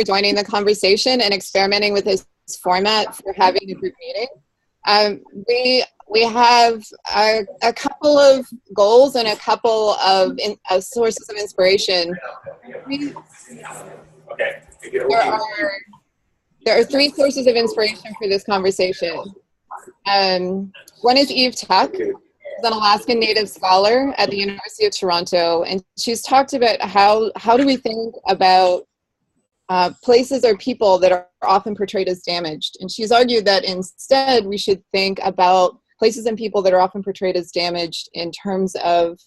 joining the conversation and experimenting with this format for having a group meeting. We have a couple of goals and a couple of sources of inspiration. There are three sources of inspiration for this conversation. One is Eve Tuck, who's an Alaskan Native scholar at the University of Toronto, and she's talked about how do we think about places or people that are often portrayed as damaged. And she's argued that instead we should think about places and people that are often portrayed as damaged in terms of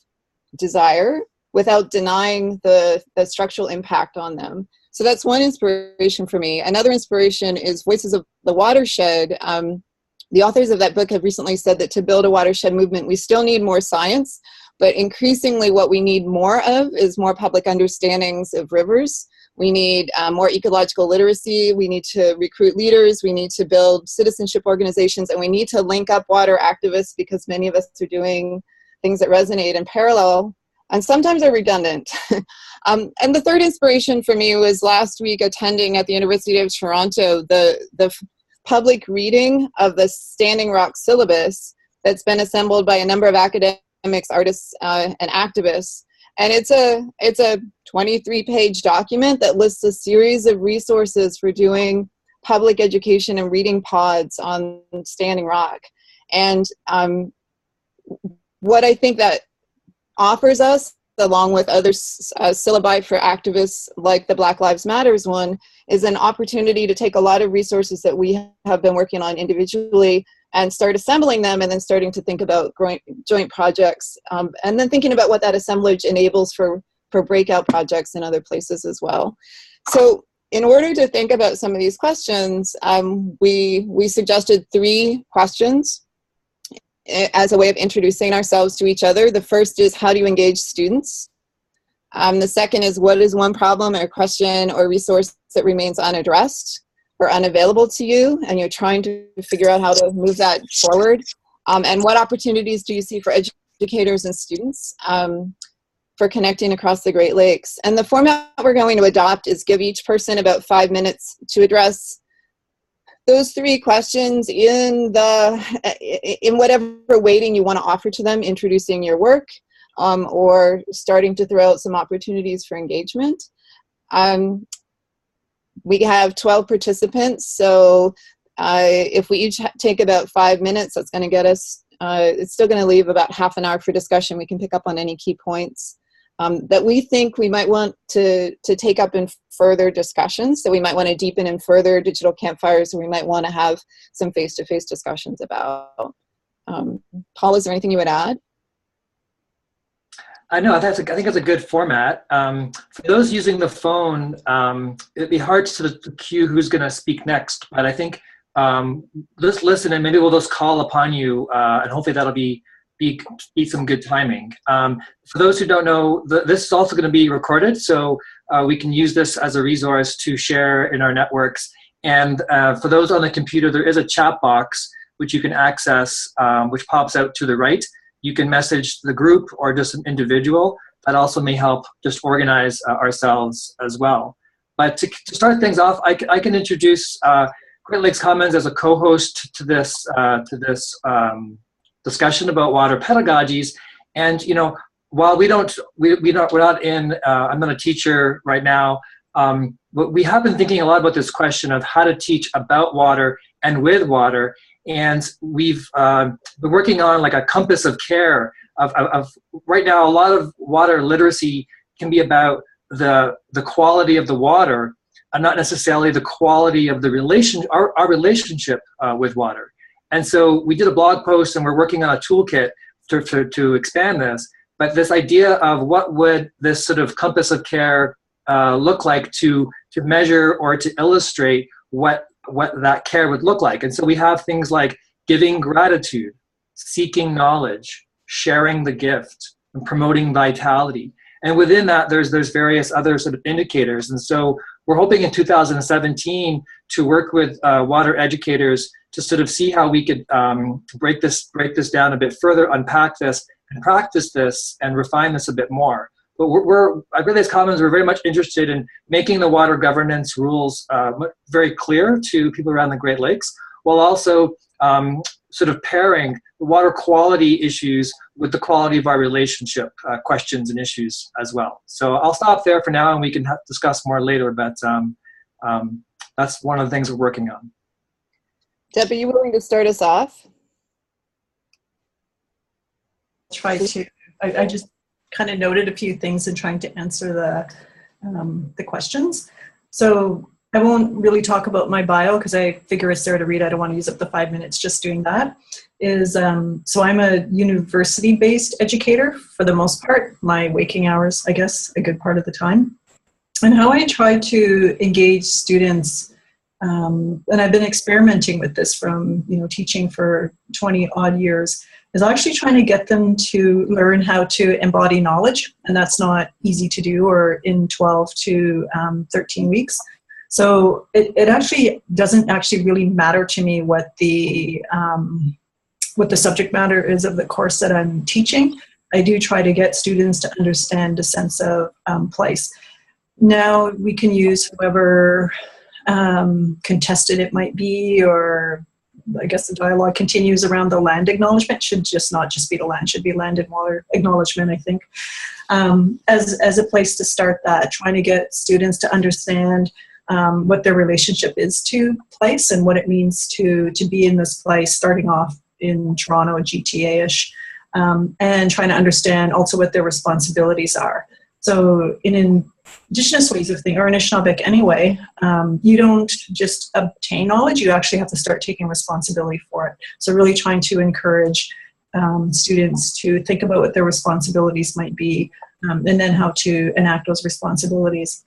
desire without denying the structural impact on them. So that's one inspiration for me. Another inspiration is Voices of the Watershed. The authors of that book have recently said that to build a watershed movement, we still need more science, but increasingly what we need more of is more public understandings of rivers. We need more ecological literacy. We need to recruit leaders. We need to build citizenship organizations, and we need to link up water activists because many of us are doing things that resonate in parallel and sometimes are redundant. And the third inspiration for me was last week attending at the University of Toronto the public reading of the Standing Rock syllabus that's been assembled by a number of academics, artists, and activists. And it's a 23-page document that lists a series of resources for doing public education and reading pods on Standing Rock. And what I think that offers us, along with other syllabi for activists like the Black Lives Matters one, is an opportunity to take a lot of resources that we have been working on individually and start assembling them, and then starting to think about joint projects, and then thinking about what that assemblage enables for breakout projects in other places as well. So in order to think about some of these questions, we suggested 3 questions as a way of introducing ourselves to each other. The first is, how do you engage students? The second is, what is one problem or question or resource that remains unaddressed or unavailable to you, and you're trying to figure out how to move that forward? And what opportunities do you see for educators and students for connecting across the Great Lakes? And the format we're going to adopt is give each person about 5 minutes to address those 3 questions in whatever weighting you want to offer to them, introducing your work, or starting to throw out some opportunities for engagement. We have 12 participants, so if we each take about 5 minutes, that's going to get us, it's still going to leave about half an hour for discussion. We can pick up on any key points that we think we might want to take up in further discussions, that we might want to deepen in further digital campfires, or we might want to have some face-to-face discussions about. Paul, is there anything you would add? I know, I think it's a good format. For those using the phone, it'd be hard to cue who's going to speak next, but I think just listen, and maybe we'll just call upon you, and hopefully that'll be some good timing. For those who don't know, this is also going to be recorded, so we can use this as a resource to share in our networks. And for those on the computer, there is a chat box which you can access, which pops out to the right. You can message the group or just an individual. That also may help just organize ourselves as well. But to start things off, I can introduce Great Lakes Commons as a co-host to this discussion about water pedagogies. And while we're not in, I'm not a teacher right now, but we have been thinking a lot about this question of how to teach about water and with water. And we've been working on like a compass of care of right now. A lot of water literacy can be about the quality of the water, and not necessarily the quality of the our relationship with water. And so we did a blog post, and we're working on a toolkit to expand this. But this idea of what would this sort of compass of care look like to measure or to illustrate what that care would look like. And so we have things like giving gratitude, seeking knowledge, sharing the gift, and promoting vitality. And within that, there's various other sort of indicators. And so we're hoping in 2017 to work with water educators to sort of see how we could break this down a bit further, unpack this, and practice this, and refine this a bit more. but at Great Lakes Commons, we're very much interested in making the water governance rules very clear to people around the Great Lakes, while also sort of pairing the water quality issues with the quality of our relationship questions and issues as well. So I'll stop there for now, and we can discuss more later, but that's one of the things we're working on. Deb, are you willing to start us off? Try to. I just kind of noted a few things in trying to answer the questions. So I won't really talk about my bio because I figure it's there to read. I don't want to use up the 5 minutes just doing that. So I'm a university-based educator for the most part, my waking hours, I guess, a good part of the time. And how I try to engage students, and I've been experimenting with this from teaching for 20 odd years, is actually trying to get them to learn how to embody knowledge. And that's not easy to do or in 12 to 13 weeks. So it actually doesn't actually really matter to me what the subject matter is of the course that I'm teaching. I do try to get students to understand a sense of place. Now we can use whoever contested it might be, or I guess the dialogue continues around the land acknowledgement. Should just not just be the land, should be land and water acknowledgement, I think, as a place to start that, trying to get students to understand what their relationship is to place and what it means to be in this place, starting off in Toronto, GTA-ish, and trying to understand also what their responsibilities are. So in Indigenous ways of thinking, or Anishinaabe anyway, you don't just obtain knowledge, you actually have to start taking responsibility for it. So really trying to encourage students to think about what their responsibilities might be, and then how to enact those responsibilities.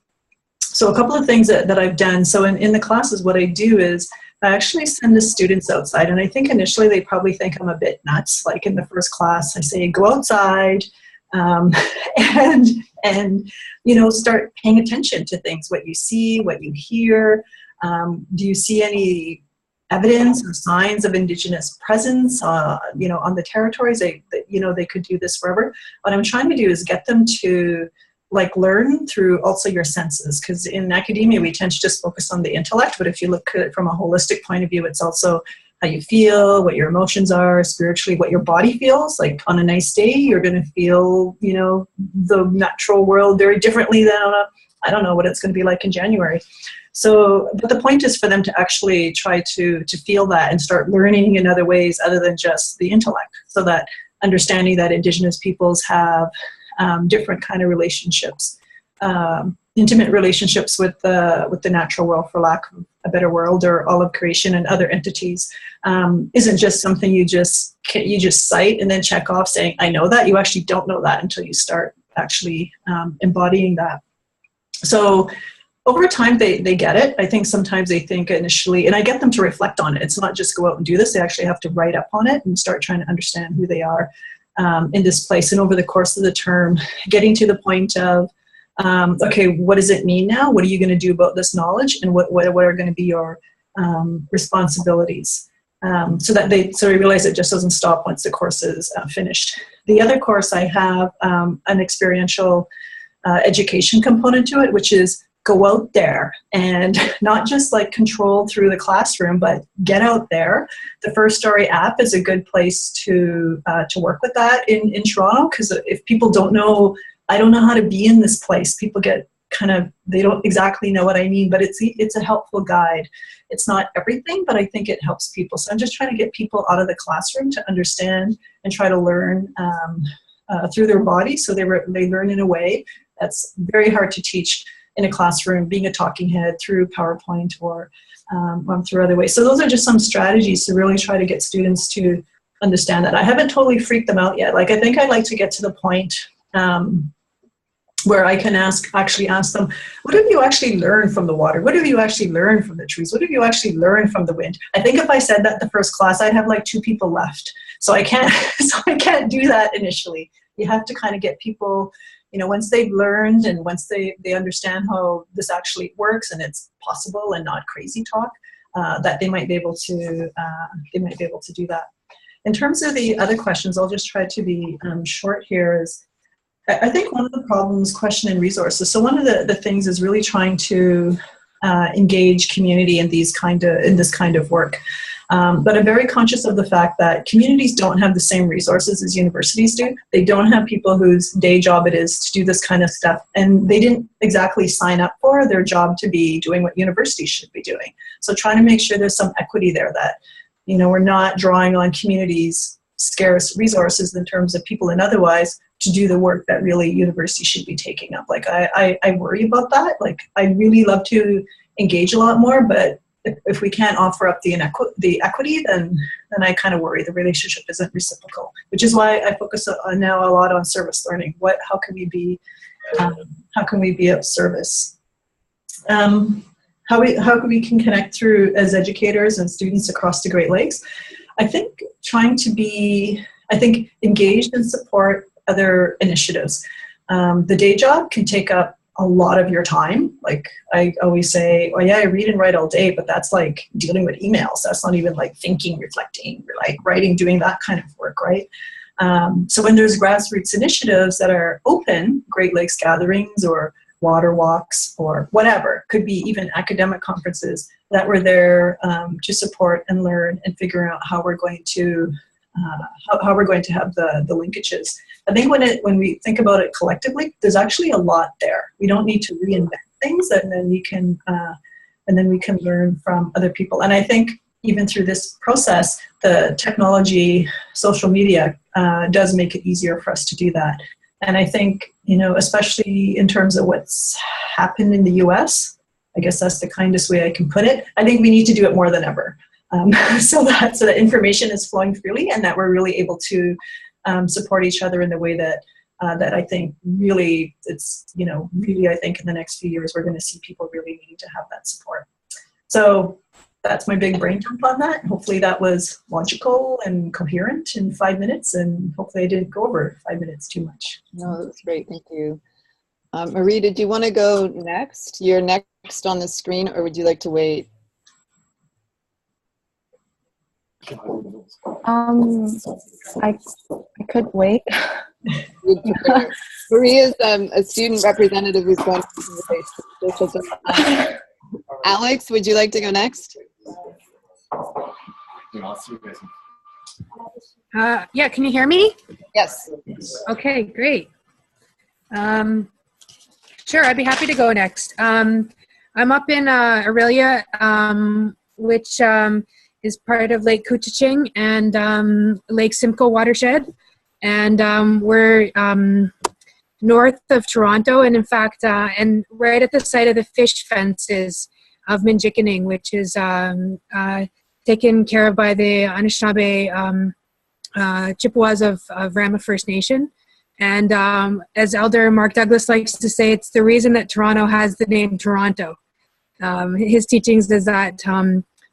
So a couple of things that I've done. So in the classes, what I do is I actually send the students outside, and I think initially they probably think I'm a bit nuts. Like in the first class, I say, go outside, and start paying attention to things, what you see, what you hear. Do you see any evidence or signs of Indigenous presence, on the territories? They could do this forever. What I'm trying to do is get them to learn through also your senses, because in academia we tend to just focus on the intellect, but if you look at it from a holistic point of view, it's also how you feel, what your emotions are, spiritually, what your body feels. Like on a nice day, you're going to feel, the natural world very differently than on I don't know what it's going to be like in January. So, but the point is for them to actually try to feel that and start learning in other ways other than just the intellect, so that understanding that Indigenous peoples have different kind of relationships, intimate relationships with the natural world, for lack of a better word, or all of creation and other entities, isn't just something you just cite and then check off saying, I know that. You actually don't know that until you start actually embodying that. So over time, they get it. I think sometimes they think initially, and I get them to reflect on it. It's not just go out and do this. They actually have to write up on it and start trying to understand who they are in this place. And over the course of the term, getting to the point of, okay, what does it mean now? What are you going to do about this knowledge? And what are going to be your responsibilities? So that they realize it just doesn't stop once the course is finished. The other course, I have an experiential education component to it, which is go out there and not just control through the classroom, but get out there. The First Story app is a good place to work with that in Toronto, because if people don't know, I don't know how to be in this place, people get they don't exactly know what I mean, but it's a helpful guide. It's not everything, but I think it helps people. So I'm just trying to get people out of the classroom to understand and try to learn through their body. So they learn in a way that's very hard to teach in a classroom, being a talking head through PowerPoint or through other ways. So those are just some strategies to really try to get students to understand that. I haven't totally freaked them out yet. I think I'd like to get to the point where I can actually ask them, what have you actually learned from the water? What have you actually learned from the trees? What have you actually learned from the wind? I think if I said that the first class, I'd have 2 people left. So I can't do that initially. You have to kind of get people, once they've learned and once they understand how this actually works and it's possible and not crazy talk, that they might be able to do that. In terms of the other questions, I'll just try to be short here. I think one of the problems, question and resources. So one of the things is really trying to engage community in this kind of work. But I'm very conscious of the fact that communities don't have the same resources as universities do. They don't have people whose day job it is to do this kind of stuff. And they didn't exactly sign up for their job to be doing what universities should be doing. So trying to make sure there's some equity there, that, you know, we're not drawing on communities' scarce resources in terms of people and otherwise to do the work that really universities should be taking up. Like I worry about that. Like I really love to engage a lot more, but if we can't offer up the equity, then I kind of worry the relationship isn't reciprocal, which is why I focus now a lot on service learning. How can we be of service? How we can connect through as educators and students across the Great Lakes. I think trying to be, engaged and support other initiatives. The day job can take up a lot of your time. Like I always say, oh yeah, I read and write all day, but that's like dealing with emails. That's not even like thinking, reflecting, like writing, doing that kind of work, right? So when there's grassroots initiatives that are open, Great Lakes gatherings or water walks or whatever, could be even academic conferences that were there to support and learn and figure out how we're going to have the linkages. I think when we think about it collectively, there's actually a lot there. We don't need to reinvent things, and then we can learn from other people. And I think even through this process, the technology, social media does make it easier for us to do that. And I think, you know, especially in terms of what's happened in the US, I guess that's the kindest way I can put it. I think we need to do it more than ever. So that information is flowing freely, and that we're really able to support each other in the way that I think really, I think in the next few years we're going to see people really needing to have that support. So that's my big brain dump on that. Hopefully that was logical and coherent in 5 minutes, and hopefully I didn't go over 5 minutes too much. No, that's great. Thank you. Marie, did you want to go next? You're next on the screen, or would you like to wait? I could wait. Marie is a student representative who's going to the conversation. Alex, would you like to go next? Yeah, can you hear me? Yes. Okay, great. Sure, I'd be happy to go next. I'm up in Aurelia, which is part of Lake Couchiching and Lake Simcoe watershed. And we're north of Toronto, and in fact, and right at the site of the fish fences of Minjikaning, which is taken care of by the Anishinaabe Chippewas of Rama First Nation. And as Elder Mark Douglas likes to say, it's the reason that Toronto has the name Toronto. His teachings is that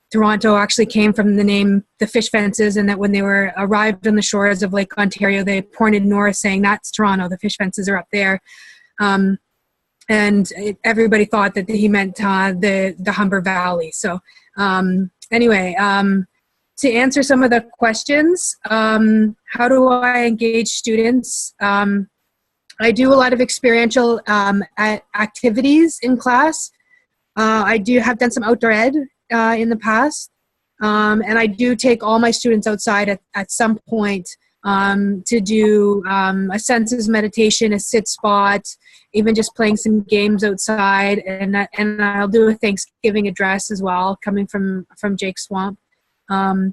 Toronto actually came from the name the fish fences, and that when they were arrived on the shores of Lake Ontario, they pointed north saying, that's Toronto, the fish fences are up there. Everybody thought that he meant the Humber Valley. So anyway, to answer some of the questions, how do I engage students? I do a lot of experiential activities in class. I have done some outdoor ed in the past, and I do take all my students outside at some point to do a senses meditation, a sit spot, even just playing some games outside, and I'll do a Thanksgiving address as well, coming from Jake Swamp. I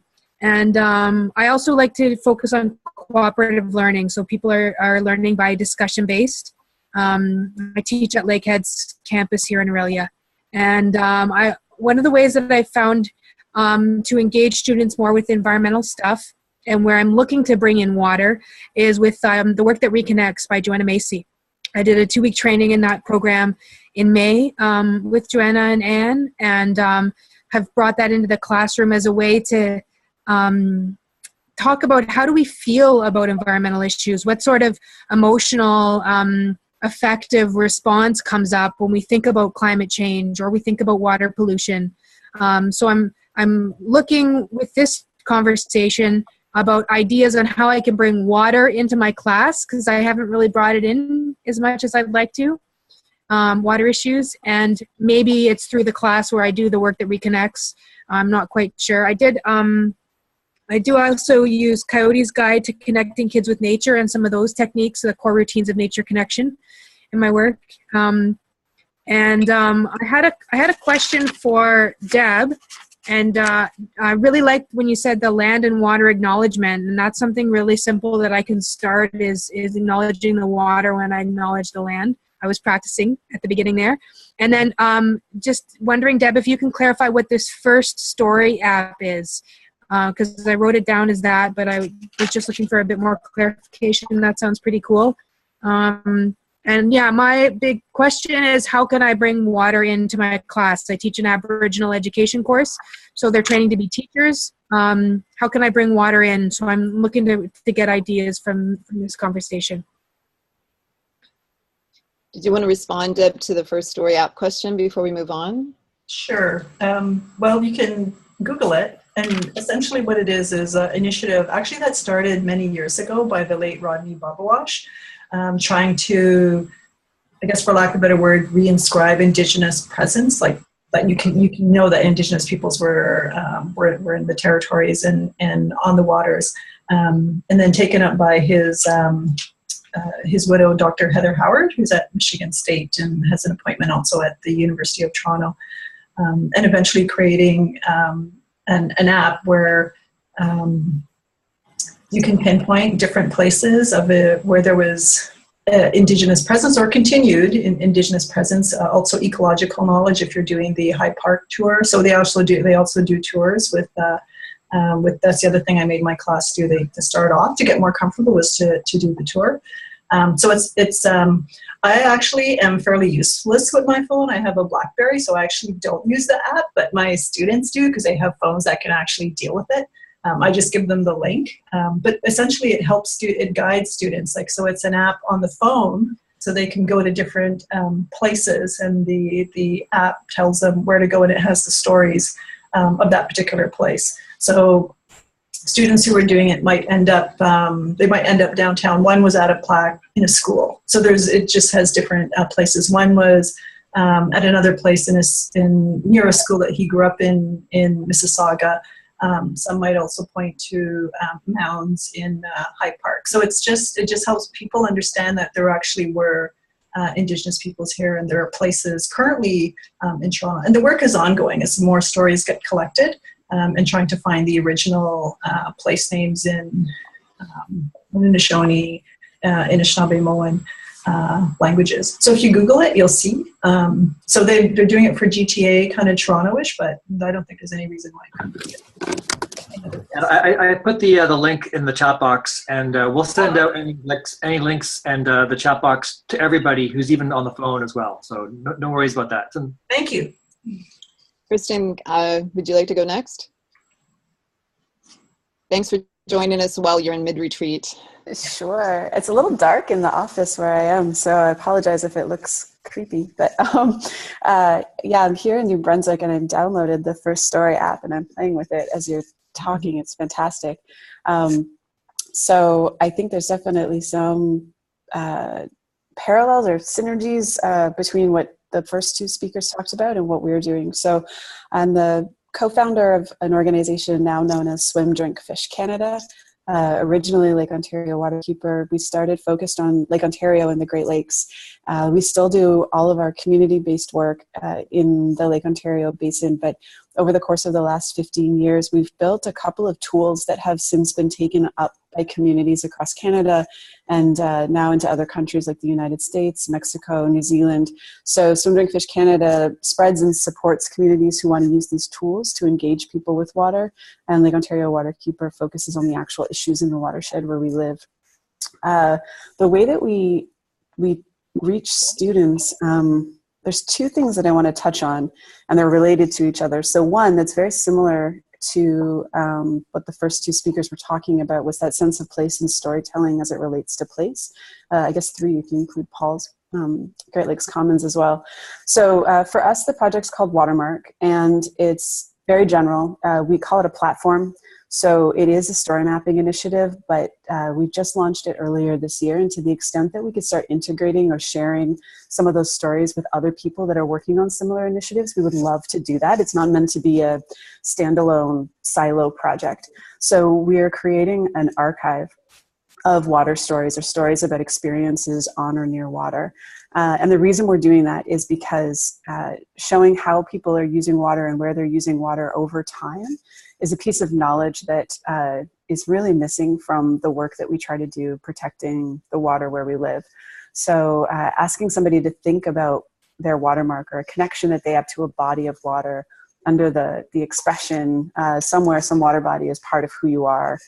also like to focus on cooperative learning, so people are learning by discussion based. I teach at Lakehead's campus here in Aurelia, and one of the ways that I found to engage students more with environmental stuff, and where I'm looking to bring in water, is with the work that Reconnects by Joanna Macy. I did a 2-week training in that program in May with Joanna and Anne, and have brought that into the classroom as a way to talk about how do we feel about environmental issues, what sort of emotional effective response comes up when we think about climate change or we think about water pollution. So I'm looking with this conversation about ideas on how I can bring water into my class, because I haven't really brought it in as much as I'd like to, water issues. And maybe it's through the class where I do the work that reconnects. I'm not quite sure. I do also use Coyote's Guide to Connecting Kids with Nature and some of those techniques, the core routines of nature connection in my work. I had a question for Deb, and I really liked when you said the land and water acknowledgement, and that's something really simple that I can start is acknowledging the water when I acknowledge the land. I was practicing at the beginning there. And then just wondering, Deb, if you can clarify what this First Story app is, because I wrote it down as that, but I was just looking for a bit more clarification. That sounds pretty cool. And yeah, my big question is, how can I bring water into my class? I teach an Aboriginal education course, so they're training to be teachers. How can I bring water in? So I'm looking to get ideas from this conversation. Did you want to respond, Deb, to the First Story app question before we move on? Sure. Well, you can Google it. And essentially what it is an initiative actually that started many years ago by the late Rodney Babawash, trying to, I guess for lack of a better word, reinscribe Indigenous presence, like that you can know that Indigenous peoples were in the territories and on the waters, and then taken up by his widow, Dr. Heather Howard, who's at Michigan State and has an appointment also at the University of Toronto, and eventually creating an app where you can pinpoint different places of it where there was Indigenous presence or continued Indigenous presence, also ecological knowledge if you're doing the High Park tour. So they also do tours with that's the other thing I made my class do. To start off to get more comfortable was to do the tour. So it's I actually am fairly useless with my phone. I have a BlackBerry, so I actually don't use the app, but my students do because they have phones that can actually deal with it. I just give them the link, but essentially it guides students. Like, so it's an app on the phone, so they can go to different places, and the app tells them where to go, and it has the stories of that particular place. So students who are doing it might end up downtown. One was at a plaque in a school. So it just has different places. One was at another place near a school that he grew up in Mississauga. Some might also point to mounds in High Park. So it just helps people understand that there actually were Indigenous peoples here, and there are places currently in Toronto. And the work is ongoing as more stories get collected, and trying to find the original place names in Haudenosaunee, Anishinaabe-Moan languages. So if you Google it, you'll see. So they're doing it for GTA, kind of Toronto-ish, but I don't think there's any reason why I couldn't do it. And I put the link in the chat box, and we'll send out any links and the chat box to everybody who's even on the phone as well. So no worries about that. Thank you. Kristen, would you like to go next? Thanks for joining us while you're in mid-retreat. Sure. It's a little dark in the office where I am, so I apologize if it looks creepy. But yeah, I'm here in New Brunswick, and I've downloaded the First Story app, and I'm playing with it as you're talking. It's fantastic. So I think there's definitely some parallels or synergies between what the first two speakers talked about and what we're doing. So I'm the co-founder of an organization now known as Swim, Drink, Fish Canada. Originally Lake Ontario Waterkeeper. We started focused on Lake Ontario and the Great Lakes. We still do all of our community-based work in the Lake Ontario basin, but over the course of the last 15 years, we've built a couple of tools that have since been taken up by communities across Canada and now into other countries like the United States, Mexico, New Zealand. So Swim, Drink, Fish Canada spreads and supports communities who want to use these tools to engage people with water, and Lake Ontario Waterkeeper focuses on the actual issues in the watershed where we live. The way that we reach students, there's two things that I want to touch on, and they're related to each other. So one that's very similar to what the first two speakers were talking about was that sense of place and storytelling as it relates to place. I guess three, if you include Paul's Great Lakes Commons as well. So for us, the project's called Watermark, and it's very general. We call it a platform. So it is a story mapping initiative, but we just launched it earlier this year. And to the extent that we could start integrating or sharing some of those stories with other people that are working on similar initiatives, we would love to do that. It's not meant to be a standalone silo project. So we are creating an archive of water stories, or stories about experiences on or near water. And the reason we're doing that is because showing how people are using water and where they're using water over time is a piece of knowledge that is really missing from the work that we try to do protecting the water where we live. So asking somebody to think about their watermark, or a connection that they have to a body of water under the expression somewhere, some water body is part of who you are.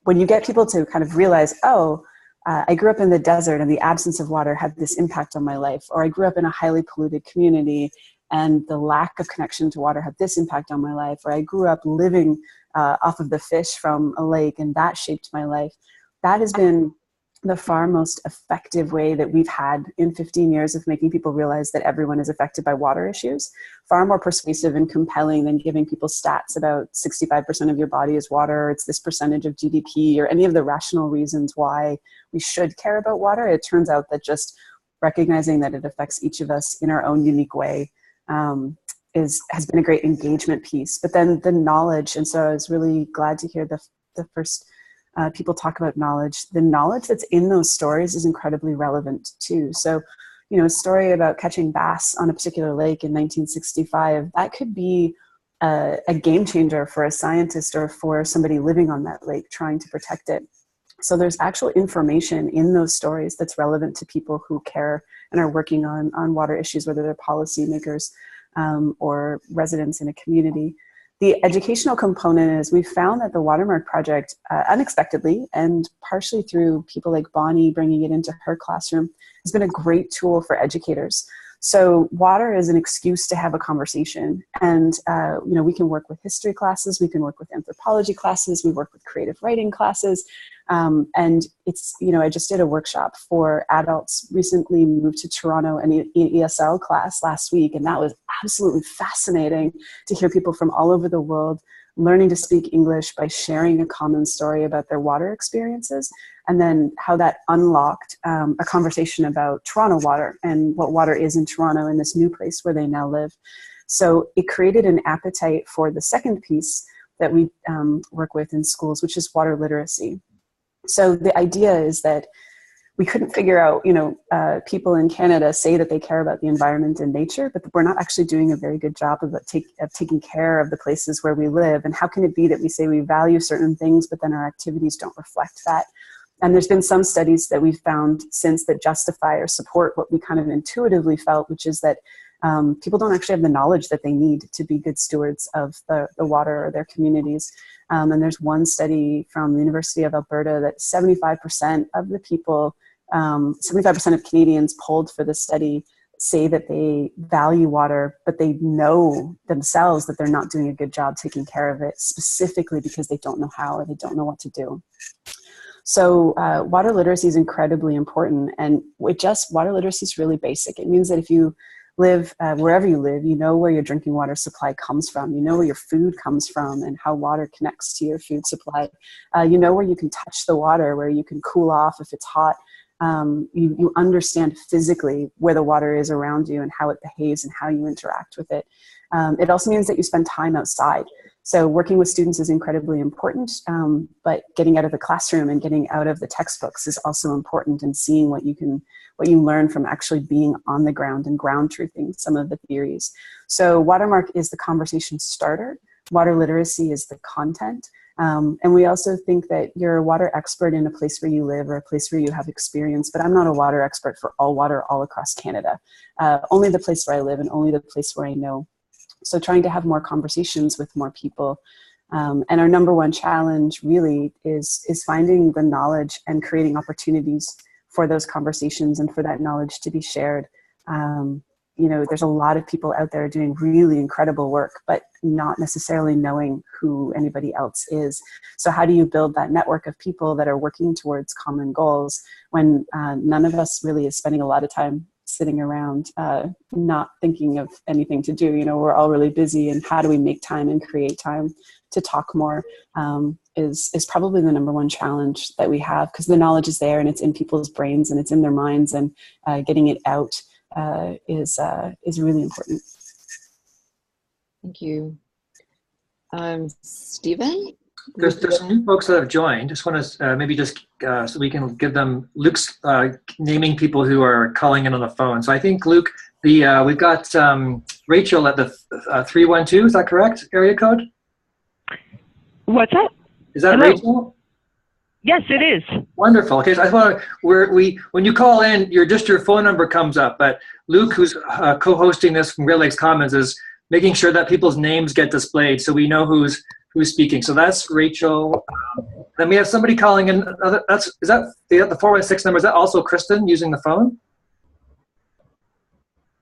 When you get people to kind of realize, oh, I grew up in the desert and the absence of water had this impact on my life, or I grew up in a highly polluted community and the lack of connection to water had this impact on my life, or I grew up living off of the fish from a lake and that shaped my life. That has been the far most effective way that we've had in 15 years of making people realize that everyone is affected by water issues. Far more persuasive and compelling than giving people stats about 65% of your body is water, or it's this percentage of GDP, or any of the rational reasons why we should care about water. It turns out that just recognizing that it affects each of us in our own unique way has been a great engagement piece. But then the knowledge, and so I was really glad to hear the first people talk about knowledge. The knowledge that's in those stories is incredibly relevant too. So, you know, a story about catching bass on a particular lake in 1965, that could be a game changer for a scientist or for somebody living on that lake trying to protect it. So there's actual information in those stories that's relevant to people who care and are working on water issues, whether they're policymakers or residents in a community. The educational component is we've found that the Watermark Project, unexpectedly, and partially through people like Bonnie bringing it into her classroom, has been a great tool for educators. So water is an excuse to have a conversation. And, you know, we can work with history classes, we can work with anthropology classes, we work with creative writing classes. And it's, you know, I just did a workshop for adults, recently moved to Toronto, an ESL class last week. And that was absolutely fascinating to hear people from all over the world learning to speak English by sharing a common story about their water experiences, and then how that unlocked a conversation about Toronto water and what water is in Toronto in this new place where they now live. So it created an appetite for the second piece that we work with in schools, which is water literacy. So the idea is that we couldn't figure out, you know, people in Canada say that they care about the environment and nature, but we're not actually doing a very good job of taking care of the places where we live. And how can it be that we say we value certain things, but then our activities don't reflect that? And there's been some studies that we've found since that justify or support what we kind of intuitively felt, which is that people don't actually have the knowledge that they need to be good stewards of the water or their communities. And there's one study from the University of Alberta that 75% of the people, 75% of Canadians polled for the study say that they value water, but they know themselves that they're not doing a good job taking care of it, specifically because they don't know how or they don't know what to do. So water literacy is incredibly important, and water literacy is really basic. It means that if you live wherever you live, you know where your drinking water supply comes from, you know where your food comes from and how water connects to your food supply. You know where you can touch the water, where you can cool off if it's hot. You understand physically where the water is around you and how it behaves and how you interact with it. It also means that you spend time outside. So working with students is incredibly important, but getting out of the classroom and getting out of the textbooks is also important, and seeing what you learn from actually being on the ground and ground truthing some of the theories. So Watermark is the conversation starter. Water literacy is the content. And we also think that you're a water expert in a place where you live or a place where you have experience, but I'm not a water expert for all water all across Canada. Only the place where I live and only the place where I know. So trying to have more conversations with more people. And our number one challenge really is finding the knowledge and creating opportunities for those conversations and for that knowledge to be shared. You know, there's a lot of people out there doing really incredible work, but not necessarily knowing who anybody else is. So how do you build that network of people that are working towards common goals when none of us really is spending a lot of time sitting around not thinking of anything to do. You know, we're all really busy, and how do we make time and create time to talk more is probably the number one challenge that we have, because the knowledge is there and it's in people's brains and it's in their minds, and getting it out is really important. Thank you. Stephen? There's some new folks that have joined. Just want to maybe just so we can give them Luke's naming people who are calling in on the phone. So I think Luke, we've got Rachel at the 312. Is that correct? Area code? What's that? Is that Hello. Rachel? Yes, it is. Wonderful. Okay, so I want to, when you call in, your phone number comes up. But Luke, who's co-hosting this from Great Lakes Commons, is making sure that people's names get displayed so we know who's speaking. So that's Rachel. Then we have somebody calling in. Is that the 416 number? Is that also Kristen using the phone?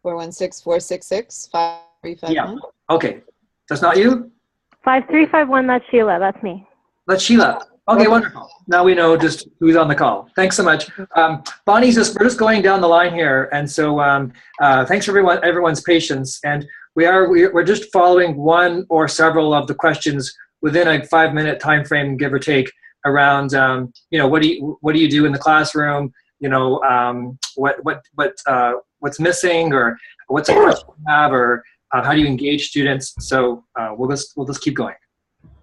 416-466-5351. Yeah. Okay. That's not you? 5351, that's Sheila. That's me. That's Sheila. Okay, wonderful. Now we know just who's on the call. Thanks so much. Bonnie's we're just going down the line here. And so thanks for everyone's patience. And we're just following one or several of the questions within a 5-minute time frame, give or take, around what do you do in the classroom? What's missing, or what's a question you have, or how do you engage students? So we'll just keep going.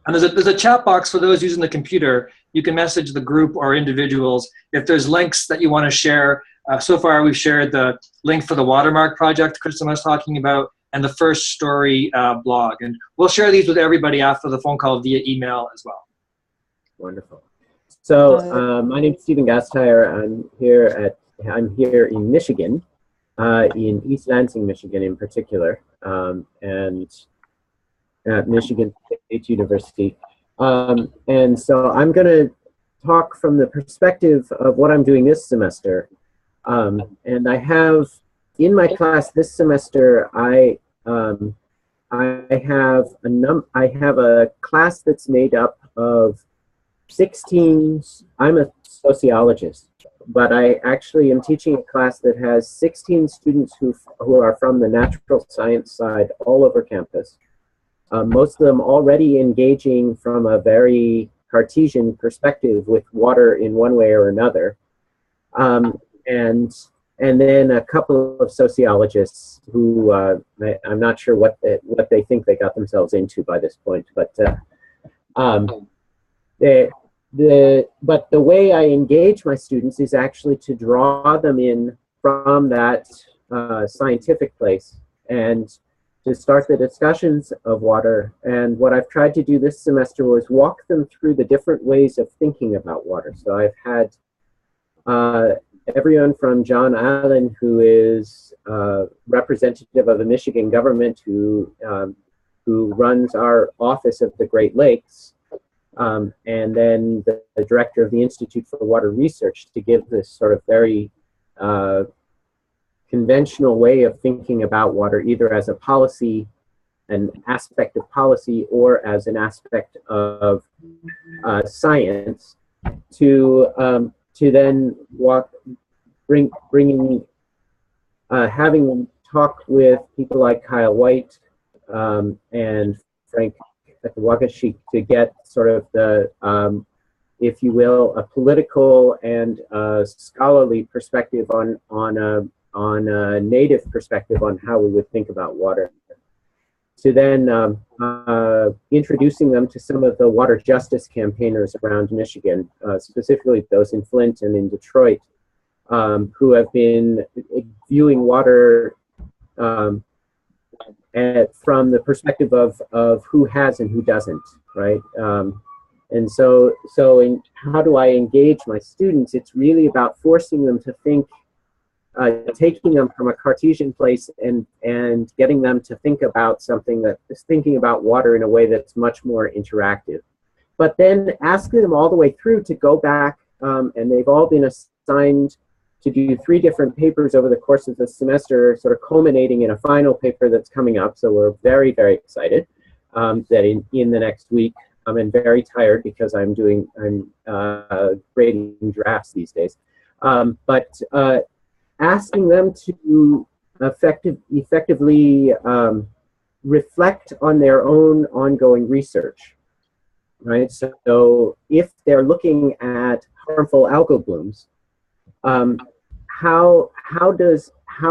And there's a chat box for those using the computer. You can message the group or individuals if there's links that you want to share. So far, we've shared the link for the watermark project Kristen was talking about, and the First Story blog. And we'll share these with everybody after the phone call via email as well. Wonderful. So my name is Stephen Gastire. I'm here in Michigan, in East Lansing, Michigan in particular, and at Michigan State University. And so I'm going to talk from the perspective of what I'm doing this semester. And I have in my class this semester, I have a class that's made up of 16. I'm a sociologist, but I actually am teaching a class that has 16 students who are from the natural science side all over campus. Most of them already engaging from a very Cartesian perspective with water in one way or another. And then a couple of sociologists who I'm not sure what they think they got themselves into by this point, but the way I engage my students is actually to draw them in from that scientific place and to start the discussions of water. And what I've tried to do this semester was walk them through the different ways of thinking about water. So I've had everyone from John Allen, who is representative of the Michigan government, who runs our Office of the Great Lakes, and then the director of the Institute for Water Research, to give this sort of very conventional way of thinking about water, either as a policy, an aspect of policy, or as an aspect of science, to then having them talk with people like Kyle White and Frank Wagashi to get sort of the, if you will, a political and scholarly perspective on a native perspective on how we would think about water. To then introducing them to some of the water justice campaigners around Michigan, specifically those in Flint and in Detroit, who have been viewing water from the perspective of who has and who doesn't, right? And so in how do I engage my students? It's really about forcing them to think, taking them from a Cartesian place and getting them to think about something that is thinking about water in a way that's much more interactive. But then asking them all the way through to go back, and they've all been assigned to do 3 different papers over the course of the semester, sort of culminating in a final paper that's coming up. So we're very, very excited that in the next week. I'm very tired because I'm grading drafts these days. asking them to effectively reflect on their own ongoing research, right? So if they're looking at harmful algal blooms, how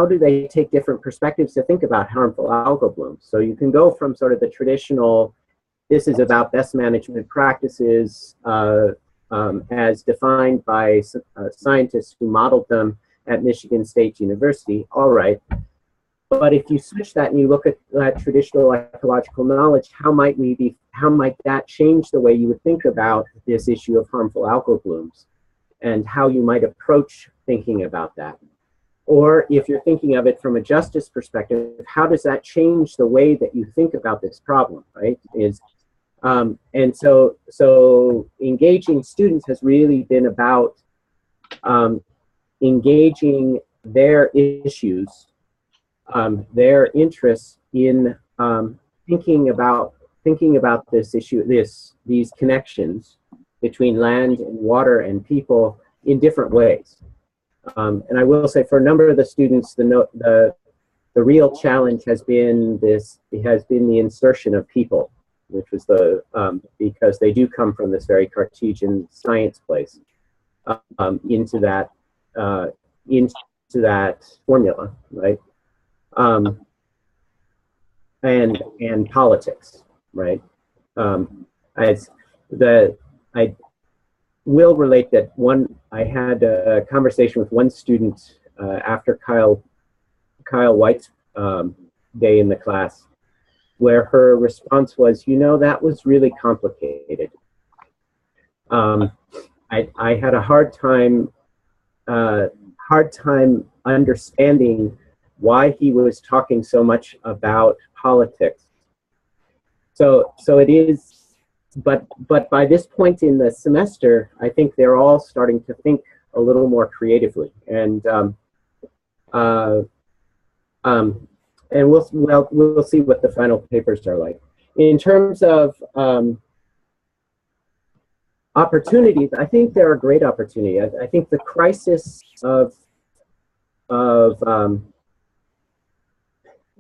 do they take different perspectives to think about harmful algal blooms? So you can go from sort of the traditional, this is about best management practices as defined by scientists who modeled them at Michigan State University, all right. But if you switch that and you look at that traditional ecological knowledge, how might that change the way you would think about this issue of harmful algal blooms and how you might approach thinking about that? Or if you're thinking of it from a justice perspective, how does that change the way that you think about this problem, right? And so engaging students has really been about engaging their issues, their interests in thinking about this issue, these connections between land and water and people in different ways. And I will say, for a number of the students, the real challenge has been the insertion of people, which was because they do come from this very Cartesian science place, into that formula, right? And politics, right? I will relate that I had a conversation with one student after Kyle White's day in the class, where her response was, that was really complicated. I had a hard time understanding why he was talking so much about politics. So it is, but by this point in the semester, I think they're all starting to think a little more creatively, and we'll see what the final papers are like. In terms of opportunities, I think there are great opportunities. I think the crisis of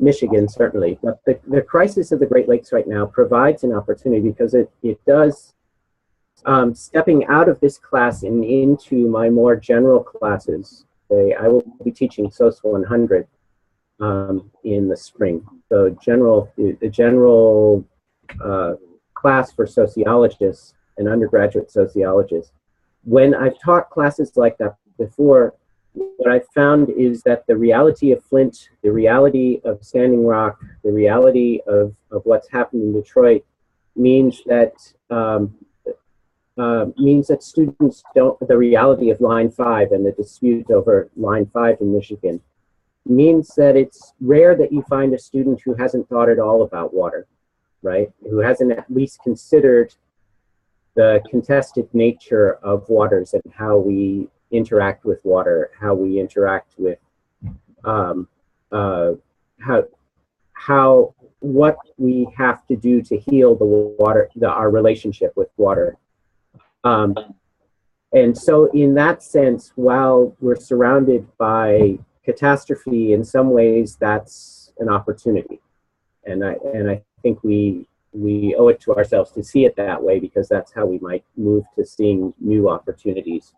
Michigan, certainly, but the crisis of the Great Lakes right now provides an opportunity, because it does, stepping out of this class and into my more general classes. I will be teaching SOS 100 in the spring. So the general class for sociologists and undergraduate sociologists. When I've taught classes like that before, what I've found is that the reality of Flint, the reality of Standing Rock, the reality of what's happened in Detroit means that students don't, the reality of Line 5 and the dispute over Line 5 in Michigan means that it's rare that you find a student who hasn't thought at all about water, right? Who hasn't at least considered the contested nature of waters and how we interact with water, how we interact with what we have to do to heal the water, our relationship with water. And so in that sense, while we're surrounded by catastrophe, in some ways that's an opportunity. And I think we owe it to ourselves to see it that way, because that's how we might move to seeing new opportunities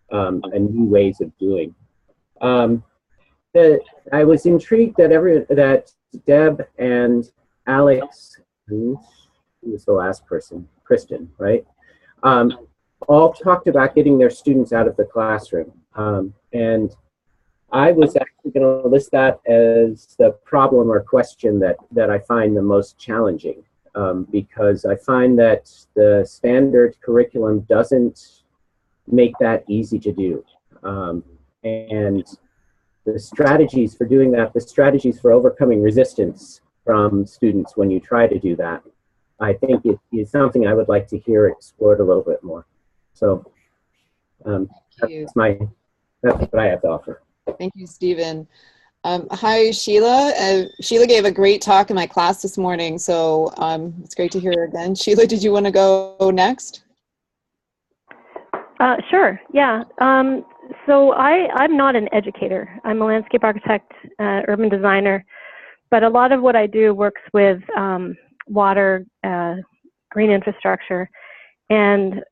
and new ways of doing. I was intrigued that Deb and Alex, who was the last person, Kristen, right? All talked about getting their students out of the classroom. And I was actually going to list that as the problem or question that I find the most challenging, because I find that the standard curriculum doesn't make that easy to do. And the strategies for doing that, the strategies for overcoming resistance from students when you try to do that, I think it is something I would like to hear explored a little bit more. So that's what I have to offer. Thank you, Stephen. Hi, Sheila. Sheila gave a great talk in my class this morning, so it's great to hear her again. Sheila, did you want to go next? Sure, yeah. So I'm not an educator. I'm a landscape architect, urban designer, but a lot of what I do works with water, green infrastructure, and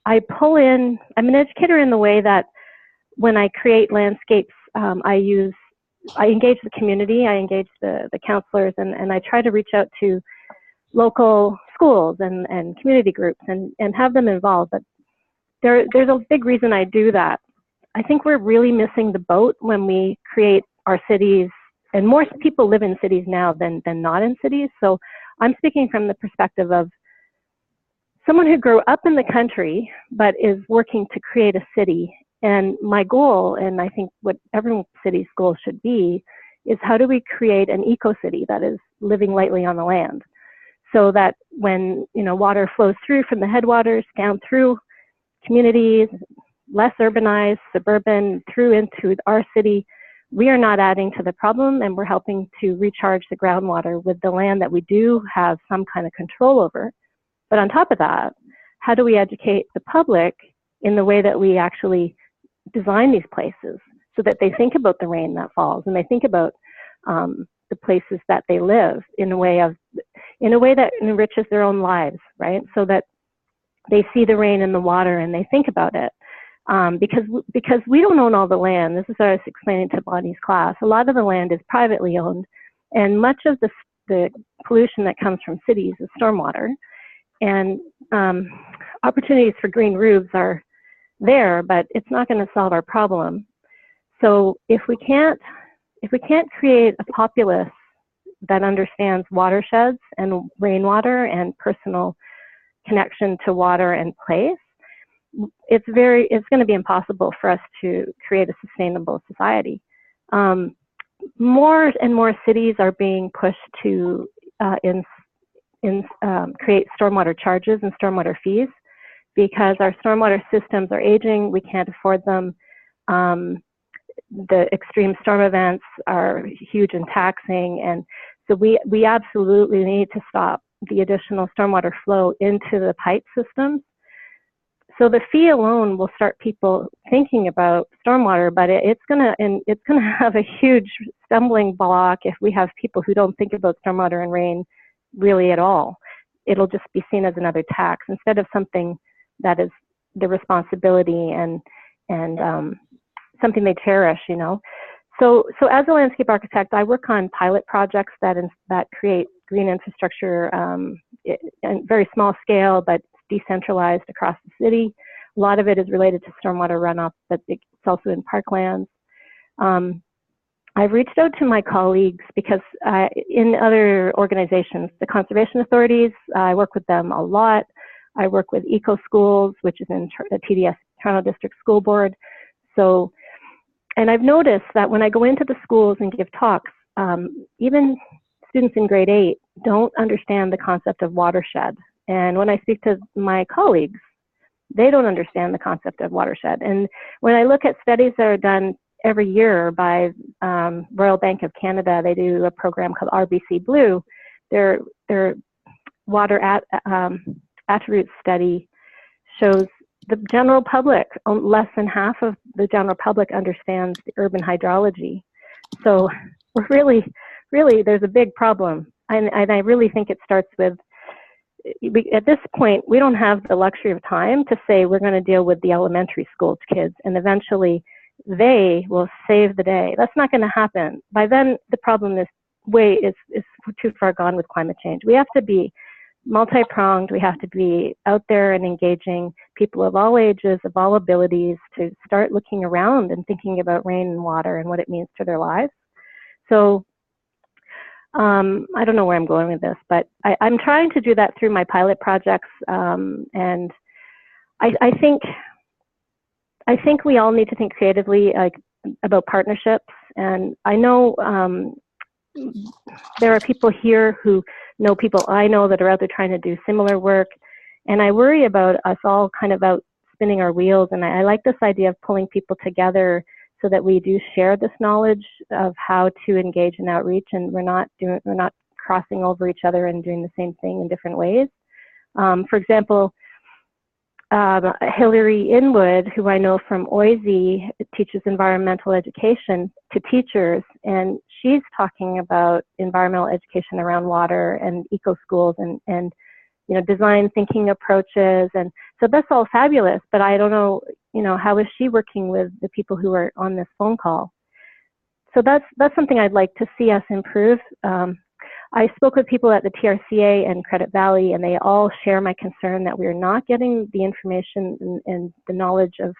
I pull in, I'm an educator in the way that when I create landscapes, I engage the community, I engage the counselors, and I try to reach out to local schools and community groups and have them involved. But there's a big reason I do that. I think we're really missing the boat when we create our cities, and more people live in cities now than not in cities. So I'm speaking from the perspective of someone who grew up in the country but is working to create a city. And my goal, and I think what every city's goal should be, is how do we create an eco-city that is living lightly on the land, so that when water flows through from the headwaters down through communities, less urbanized, suburban, through into our city, we are not adding to the problem, and we're helping to recharge the groundwater with the land that we do have some kind of control over. But on top of that, how do we educate the public in the way that we actually design these places so that they think about the rain that falls, and they think about the places that they live in a way that enriches their own lives, right? So that they see the rain and the water and they think about it. Because we don't own all the land. This is what I was explaining to Bonnie's class. A lot of the land is privately owned, and much of the pollution that comes from cities is stormwater. And opportunities for green roofs are there, but it's not going to solve our problem. So if we can't create a populace that understands watersheds and rainwater and personal connection to water and place, it's going to be impossible for us to create a sustainable society. More and more cities are being pushed to create stormwater charges and stormwater fees, because our stormwater systems are aging. We can't afford them. The extreme storm events are huge and taxing, and so we absolutely need to stop the additional stormwater flow into the pipe systems. So the fee alone will start people thinking about stormwater, but it's gonna have a huge stumbling block if we have people who don't think about stormwater and rain really at all. It'll just be seen as another tax instead of something that is the responsibility and something they cherish, So as a landscape architect, I work on pilot projects that create green infrastructure in very small scale, but decentralized across the city. A lot of it is related to stormwater runoff, but it's also in parklands. I've reached out to my colleagues because in other organizations, the conservation authorities, I work with them a lot. I work with Eco Schools, which is in the TDS, Toronto District School Board. So, and I've noticed that when I go into the schools and give talks, even students in grade 8 don't understand the concept of watershed. And when I speak to my colleagues, they don't understand the concept of watershed. And when I look at studies that are done every year by Royal Bank of Canada, they do a program called RBC Blue. Their water attribute study shows the general public, less than half of the general public understands the urban hydrology. So we're really, there's a big problem. And I really think it starts with, at this point, we don't have the luxury of time to say we're going to deal with the elementary school kids and eventually they will save the day. That's not going to happen. By then, the problem is too far gone with climate change. We have to be multi-pronged. We have to be out there and engaging people of all ages, of all abilities, to start looking around and thinking about rain and water and what it means to their lives. So I don't know where I'm going with this, but I'm trying to do that through my pilot projects. And I think we all need to think creatively about partnerships. And I know there are people here who know people I know that are out there trying to do similar work. And I worry about us all kind of out spinning our wheels. And I like this idea of pulling people together so that we do share this knowledge of how to engage in outreach, and we're not crossing over each other and doing the same thing in different ways. For example, Hillary Inwood, who I know from OISE, teaches environmental education to teachers, and she's talking about environmental education around water and eco schools and design thinking approaches, and so that's all fabulous. But I don't know, how is she working with the people who are on this phone call? So that's something I'd like to see us improve. I spoke with people at the TRCA and Credit Valley, and they all share my concern that we're not getting the information and the knowledge of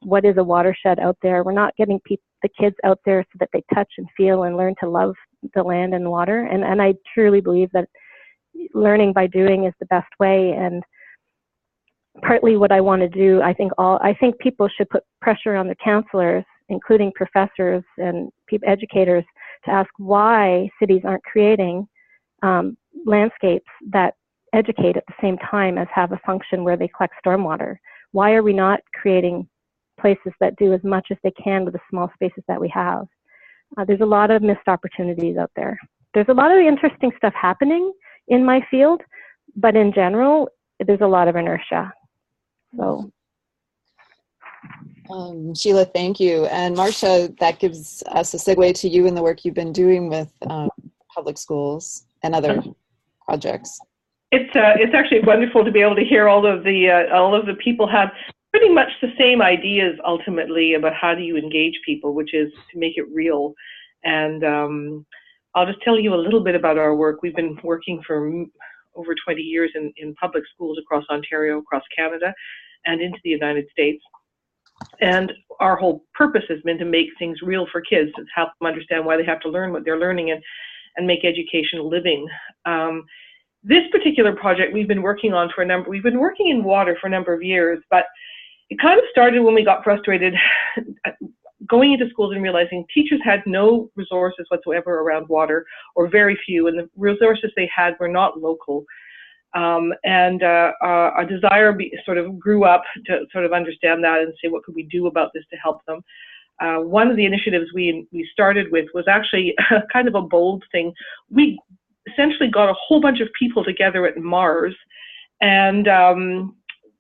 what is a watershed out there. We're not getting the kids out there so that they touch and feel and learn to love the land and water. And I truly believe that learning by doing is the best way. And partly what I want to do, I think people should put pressure on the counselors, including professors and educators, to ask why cities aren't creating landscapes that educate at the same time as have a function where they collect stormwater. Why are we not creating places that do as much as they can with the small spaces that we have? There's a lot of missed opportunities out there. There's a lot of interesting stuff happening in my field, but in general, there's a lot of inertia. So. Sheila, thank you. And Marcia, that gives us a segue to you and the work you've been doing with public schools and other projects. It's actually wonderful to be able to hear all of the people have pretty much the same ideas ultimately about how do you engage people, which is to make it real. And I'll just tell you a little bit about our work. We've been working for over 20 years in public schools across Ontario, across Canada, and into the United States. And our whole purpose has been to make things real for kids, to help them understand why they have to learn what they're learning and make education a living. This particular project we've been working on we've been working in water for a number of years, but it kind of started when we got frustrated going into schools and realizing teachers had no resources whatsoever around water, or very few, and the resources they had were not local. And a desire sort of grew up to sort of understand that and say, what could we do about this to help them? One of the initiatives we started with was actually kind of a bold thing. We essentially got a whole bunch of people together at Mars, and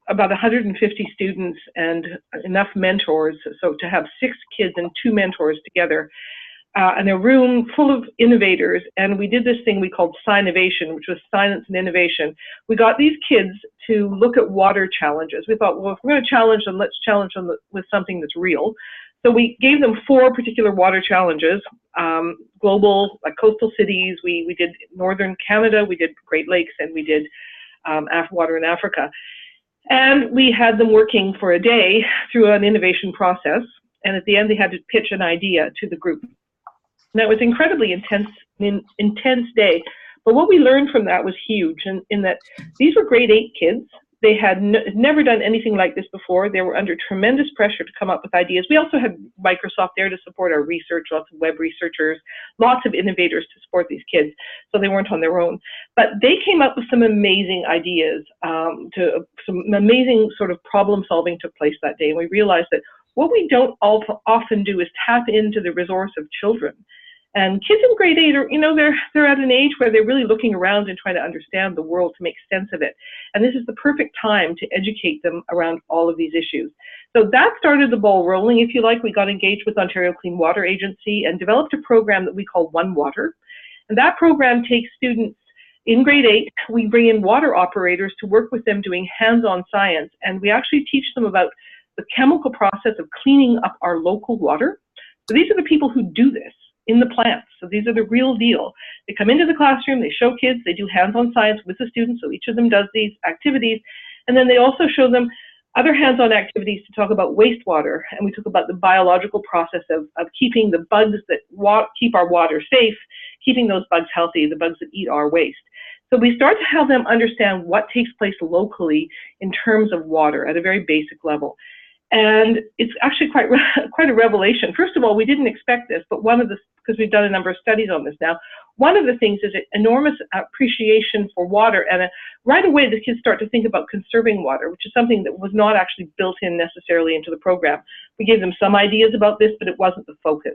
about 150 students and enough mentors, so to have 6 kids and 2 mentors together. And a room full of innovators, and we did this thing we called Scinovation, which was science and innovation. We got these kids to look at water challenges. We thought, well, if we're going to challenge them, let's challenge them with something that's real. So we gave them 4 particular water challenges, global, like coastal cities. We did northern Canada, we did Great Lakes, and we did water in Africa. And we had them working for a day through an innovation process, and at the end they had to pitch an idea to the group. And that was incredibly intense day. But what we learned from that was huge, in that these were grade 8 kids. They had never done anything like this before. They were under tremendous pressure to come up with ideas. We also had Microsoft there to support our research, lots of web researchers, lots of innovators to support these kids, so they weren't on their own. But they came up with some amazing ideas, some amazing sort of problem solving took place that day. And we realized that what we don't often do is tap into the resource of children. And kids in grade 8 are, they're at an age where they're really looking around and trying to understand the world to make sense of it. And this is the perfect time to educate them around all of these issues. So that started the ball rolling, if you like. We got engaged with Ontario Clean Water Agency and developed a program that we call One Water. And that program takes students in grade 8. We bring in water operators to work with them doing hands-on science. And we actually teach them about the chemical process of cleaning up our local water. So these are the people who do this in the plants. So these are the real deal. They come into the classroom, they show kids, they do hands-on science with the students, so each of them does these activities, and then they also show them other hands-on activities to talk about wastewater, and we talk about the biological process of keeping the bugs that keep our water safe, keeping those bugs healthy, the bugs that eat our waste. So we start to have them understand what takes place locally in terms of water at a very basic level. And it's actually quite a revelation. First of all, we didn't expect this, but because we've done a number of studies on this now, one of the things is an enormous appreciation for water, and right away the kids start to think about conserving water, which is something that was not actually built in necessarily into the program. We gave them some ideas about this, but it wasn't the focus.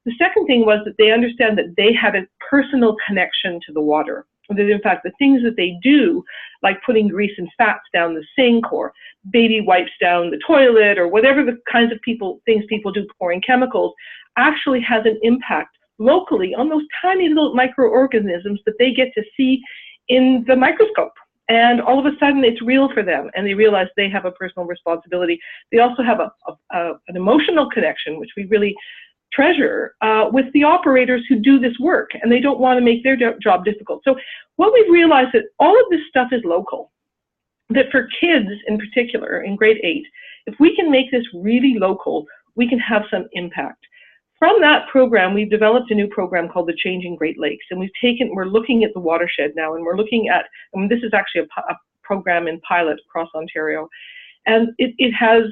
The second thing was that they understand that they had a personal connection to the water. that in fact the things that they do, like putting grease and fats down the sink or baby wipes down the toilet or whatever the kinds of things people do, pouring chemicals, actually has an impact locally on those tiny little microorganisms that they get to see in the microscope. And all of a sudden it's real for them, and they realize they have a personal responsibility. They also have an emotional connection, which we really treasure, with the operators who do this work, and they don't want to make their job difficult. So what we've realized that all of this stuff is local, that for kids in particular in grade 8, if we can make this really local, we can have some impact. From that program, we've developed a new program called the Changing Great Lakes, and we're looking at the watershed now, and we're looking at, and this is actually a program in pilot across Ontario, and it has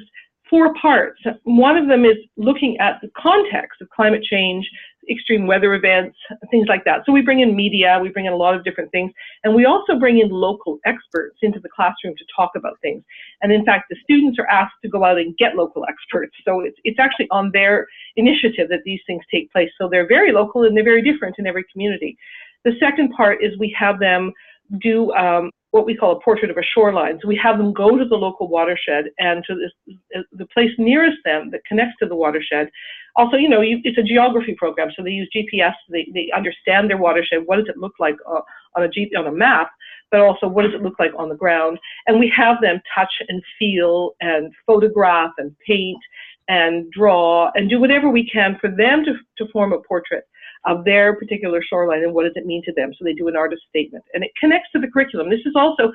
4 parts. One of them is looking at the context of climate change, extreme weather events, things like that. So we bring in media, we bring in a lot of different things, and we also bring in local experts into the classroom to talk about things. And in fact, the students are asked to go out and get local experts. So it's actually on their initiative that these things take place. So they're very local and they're very different in every community. The second part is we have them do what we call a portrait of a shoreline. So we have them go to the local watershed and to the place nearest them that connects to the watershed. Also, you know, it's a geography program, so they use GPS. They understand their watershed. What does it look like on a map? But also, what does it look like on the ground? And we have them touch and feel and photograph and paint and draw and do whatever we can for them to form a portrait of their particular shoreline and what does it mean to them. So they do an artist statement, and it connects to the curriculum. This is also,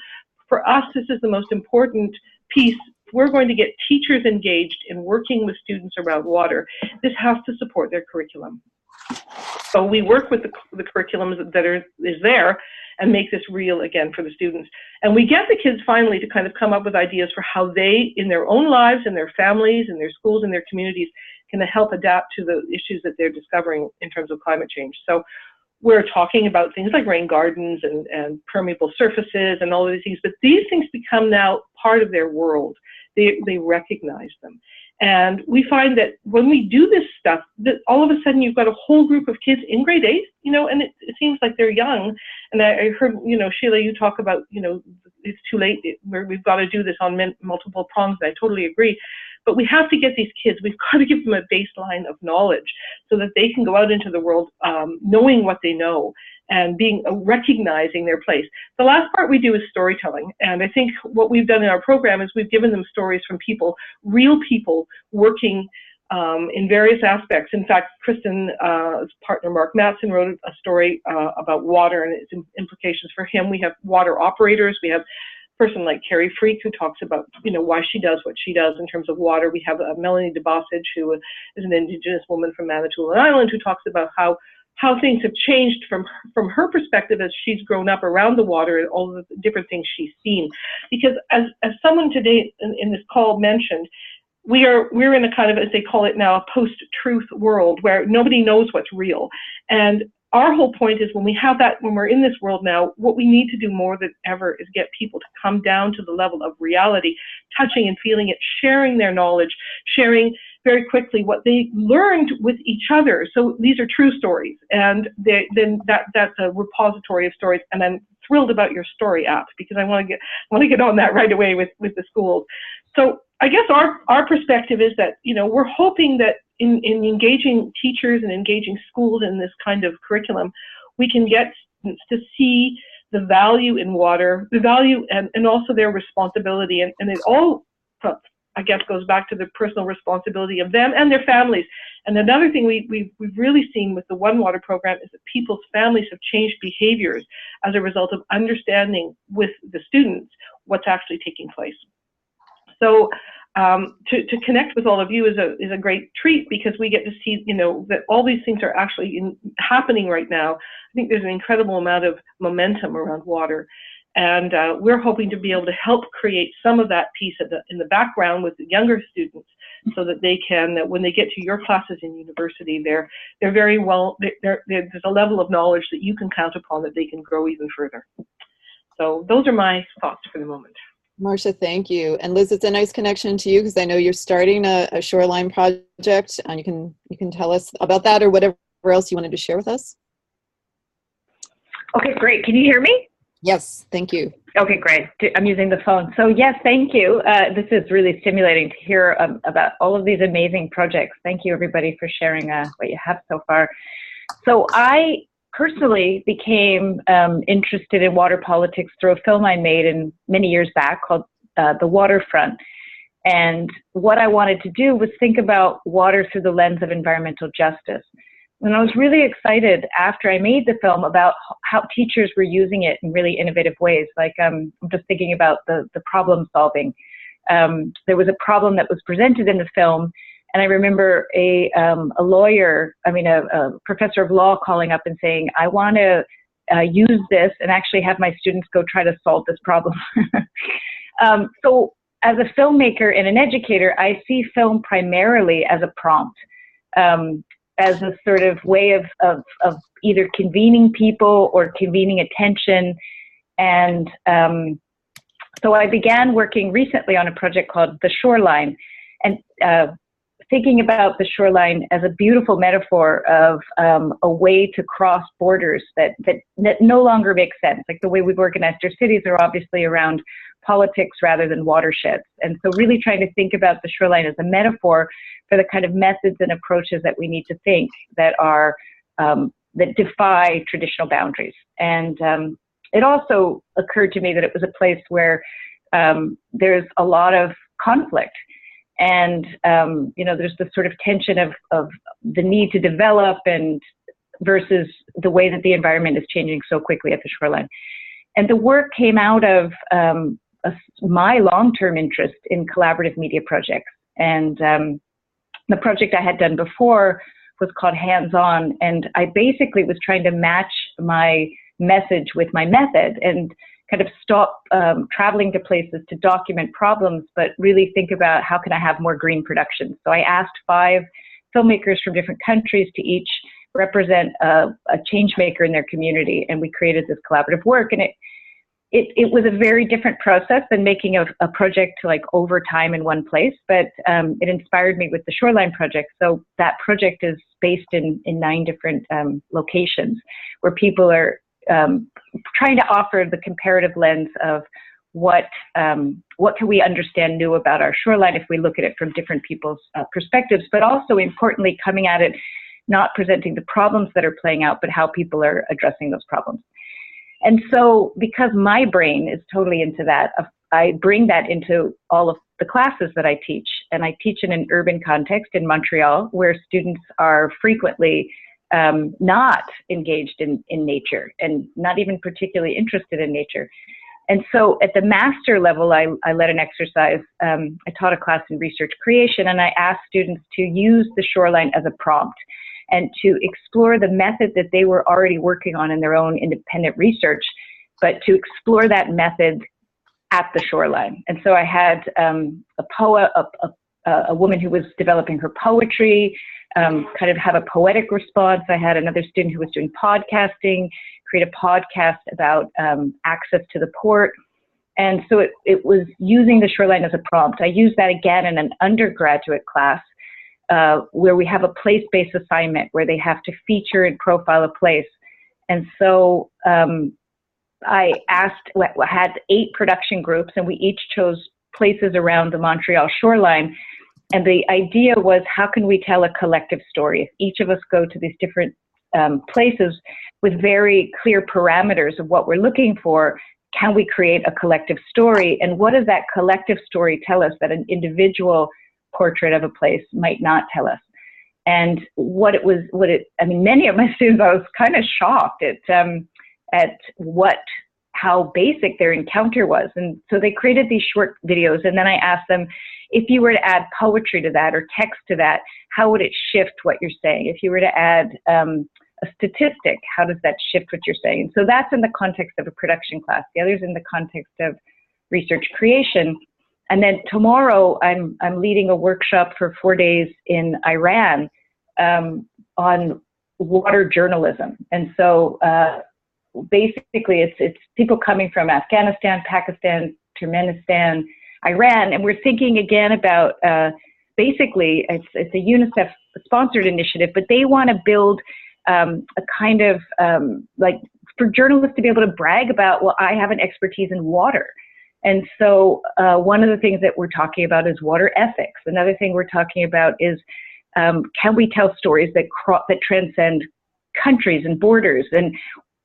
for us, this is the most important piece. We're going to get teachers engaged in working with students around water. This has to support their curriculum. So we work with the curriculum that is there and make this real again for the students. And we get the kids finally to kind of come up with ideas for how they, in their own lives, in their families, in their schools, in their communities, can help adapt to the issues that they're discovering in terms of climate change. So we're talking about things like rain gardens and permeable surfaces and all of these things, but these things become now part of their world. They recognize them. And we find that when we do this stuff, that all of a sudden you've got a whole group of kids in grade 8, you know, and it seems like they're young. And I heard, you know, Sheila, you talk about, you know, it's too late, we've got to do this on multiple prongs, and I totally agree. But we have to get these kids, we've got to give them a baseline of knowledge so that they can go out into the world knowing what they know and recognizing their place. The last part we do is storytelling. And I think what we've done in our program is we've given them stories from people, real people working in various aspects. In fact, Kristen's partner, Mark Matson, wrote a story about water and its implications for him. We have water operators. We have a person like Carrie Freak who talks about, you know, why she does what she does in terms of water. We have Melanie DeBossage, who is an Indigenous woman from Manitoulin Island, who talks about how things have changed from her perspective as she's grown up around the water and all the different things she's seen. Because as someone today in this call mentioned, we're in a kind of, as they call it now, a post-truth world where nobody knows what's real. And our whole point is when we're in this world now, what we need to do more than ever is get people to come down to the level of reality, touching and feeling it, sharing their knowledge, sharing very quickly what they learned with each other. So these are true stories, and that's a repository of stories. And I'm thrilled about your story app because I want to get on that right away with the schools. So I guess our perspective is that, you know, we're hoping that in engaging teachers and engaging schools in this kind of curriculum, we can get students to see the value in water, the value and also their responsibility, and it all, I guess, goes back to the personal responsibility of them and their families. And another thing we've really seen with the One Water program is that people's families have changed behaviors as a result of understanding with the students what's actually taking place. So to connect with all of you is a great treat because we get to see, you know, that all these things are actually happening right now. I think there's an incredible amount of momentum around water. And we're hoping to be able to help create some of that piece in the background with the younger students so that they can, when they get to your classes in university, they're very well, there's a level of knowledge that you can count upon that they can grow even further. So those are my thoughts for the moment. Marcia, thank you. And Liz, it's a nice connection to you because I know you're starting a shoreline project, and you can tell us about that or whatever else you wanted to share with us. Okay, great. Can you hear me? Yes, thank you. Okay, great. I'm using the phone. So yes, thank you. This is really stimulating to hear about all of these amazing projects. Thank you, everybody, for sharing what you have so far. So I personally became interested in water politics through a film I made many years back called The Waterfront. And what I wanted to do was think about water through the lens of environmental justice. And I was really excited after I made the film about how teachers were using it in really innovative ways. Like I'm just thinking about the problem solving. There was a problem that was presented in the film, and I remember a lawyer, a professor of law calling up and saying, I want to use this and actually have my students go try to solve this problem. So as a filmmaker and an educator, I see film primarily as a prompt. As a sort of way of either convening people or convening attention. And so I began working recently on a project called The Shoreline, and thinking about the shoreline as a beautiful metaphor of a way to cross borders that no longer makes sense. Like the way we've organized our cities are obviously around politics rather than watersheds. And so really trying to think about the shoreline as a metaphor for the kind of methods and approaches that we need to think that are, that defy traditional boundaries. And it also occurred to me that it was a place where there's a lot of conflict. And, there's this sort of tension of the need to develop and versus the way that the environment is changing so quickly at the shoreline. And the work came out of my long-term interest in collaborative media projects. And the project I had done before was called Hands On. And I basically was trying to match my message with my method and kind of stop traveling to places to document problems, but really think about how can I have more green production. So I asked 5 filmmakers from different countries to each represent a change maker in their community, and we created this collaborative work. And it was a very different process than making a project like over time in one place, but it inspired me with the Shoreline project. So that project is based in 9 different locations where people are trying to offer the comparative lens of what can we understand new about our shoreline if we look at it from different people's perspectives, but also importantly coming at it not presenting the problems that are playing out, but how people are addressing those problems. And so because my brain is totally into that, I bring that into all of the classes that I teach. And I teach in an urban context in Montreal where students are frequently not engaged in nature and not even particularly interested in nature. And so at the master level, I led an exercise. I taught a class in research creation, and I asked students to use the shoreline as a prompt and to explore the method that they were already working on in their own independent research, but to explore that method at the shoreline. And so I had a woman who was developing her poetry, kind of have a poetic response. I had another student who was doing podcasting, create a podcast about access to the port. And so it was using the shoreline as a prompt. I used that again in an undergraduate class where we have a place-based assignment where they have to feature and profile a place. And so I had 8 production groups, and we each chose places around the Montreal shoreline. And the idea was, how can we tell a collective story? If each of us go to these different places with very clear parameters of what we're looking for, can we create a collective story? And what does that collective story tell us that an individual portrait of a place might not tell us? And many of my students, I was kind of shocked at how basic their encounter was. And so they created these short videos, and then I asked them, if you were to add poetry to that or text to that, how would it shift what you're saying? If you were to add a statistic, how does that shift what you're saying? So that's in the context of a production class. The other's in the context of research creation. And then tomorrow, I'm leading a workshop for 4 days in Iran on water journalism. And so basically, it's people coming from Afghanistan, Pakistan, Turkmenistan, Iran, and we're thinking again about basically it's a UNICEF-sponsored initiative, but they want to build a kind of like for journalists to be able to brag about, well, I have an expertise in water. And so one of the things that we're talking about is water ethics. Another thing we're talking about is can we tell stories that transcend countries and borders, and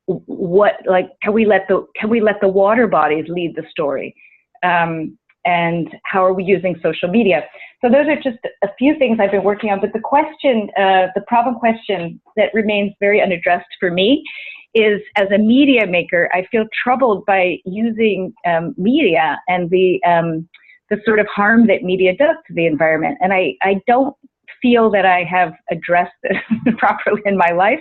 can we let the water bodies lead the story, and how are we using social media? So those are just a few things I've been working on. But the question, the problem question that remains very unaddressed for me is, as a media maker, I feel troubled by using media and the sort of harm that media does to the environment. And I don't feel that I have addressed this properly in my life.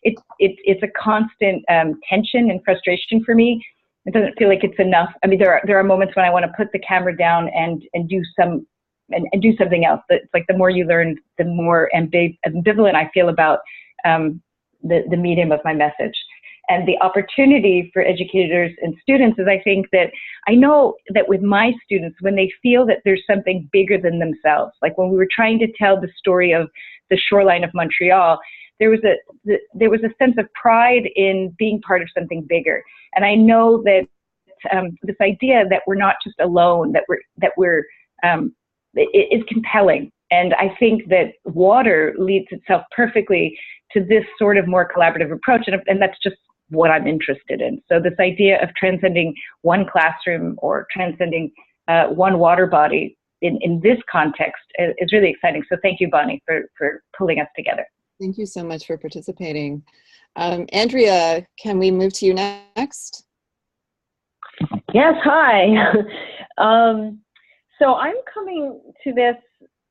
It's a constant tension and frustration for me. It doesn't feel like it's enough. I mean, there are moments when I want to put the camera down and do something else. But it's like the more you learn, the more ambivalent I feel about the medium of my message. And the opportunity for educators and students is, I think that I know that with my students, when they feel that there's something bigger than themselves, like when we were trying to tell the story of the shoreline of Montreal, there was a sense of pride in being part of something bigger. And I know that this idea that we're not just alone, it is compelling. And I think that water leads itself perfectly to this sort of more collaborative approach, and that's just what I'm interested in. So this idea of transcending one classroom or transcending one water body in this context is really exciting. So thank you, Bonnie, for pulling us together. Thank you so much for participating. Andrea, can we move to you next? Yes, hi. So I'm coming to this,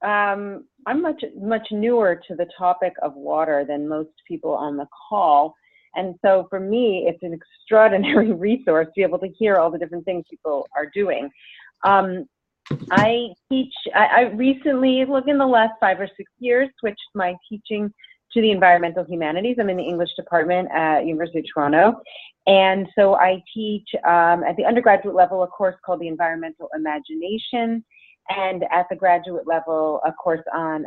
I'm much newer to the topic of water than most people on the call. And so for me, it's an extraordinary resource to be able to hear all the different things people are doing. I recently, in the last 5 or 6 years, switched my teaching to the environmental humanities. I'm in the English department at University of Toronto. And so I teach at the undergraduate level a course called the Environmental Imagination, and at the graduate level a course on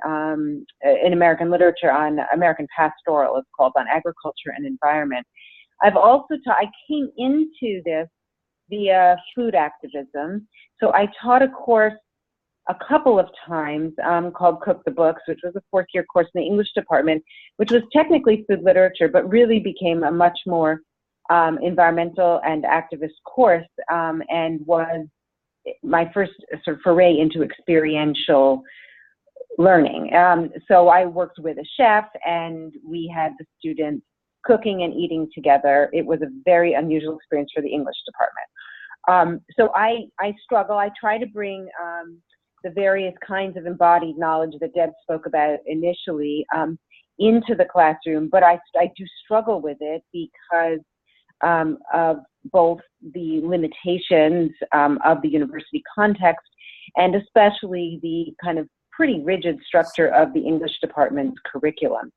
in American literature on American pastoral, it's called, on agriculture and environment. I've also I came into this via food activism. So I taught a course a couple of times called Cook the Books, which was a 4th-year course in the English department, which was technically food literature, but really became a much more environmental and activist course, and was my first sort of foray into experiential learning. So I worked with a chef, and we had the students cooking and eating together. It was a very unusual experience for the English department. So I struggle. I try to bring the various kinds of embodied knowledge that Deb spoke about initially into the classroom, but I do struggle with it because of both the limitations of the university context, and especially the kind of pretty rigid structure of the English department's curriculum.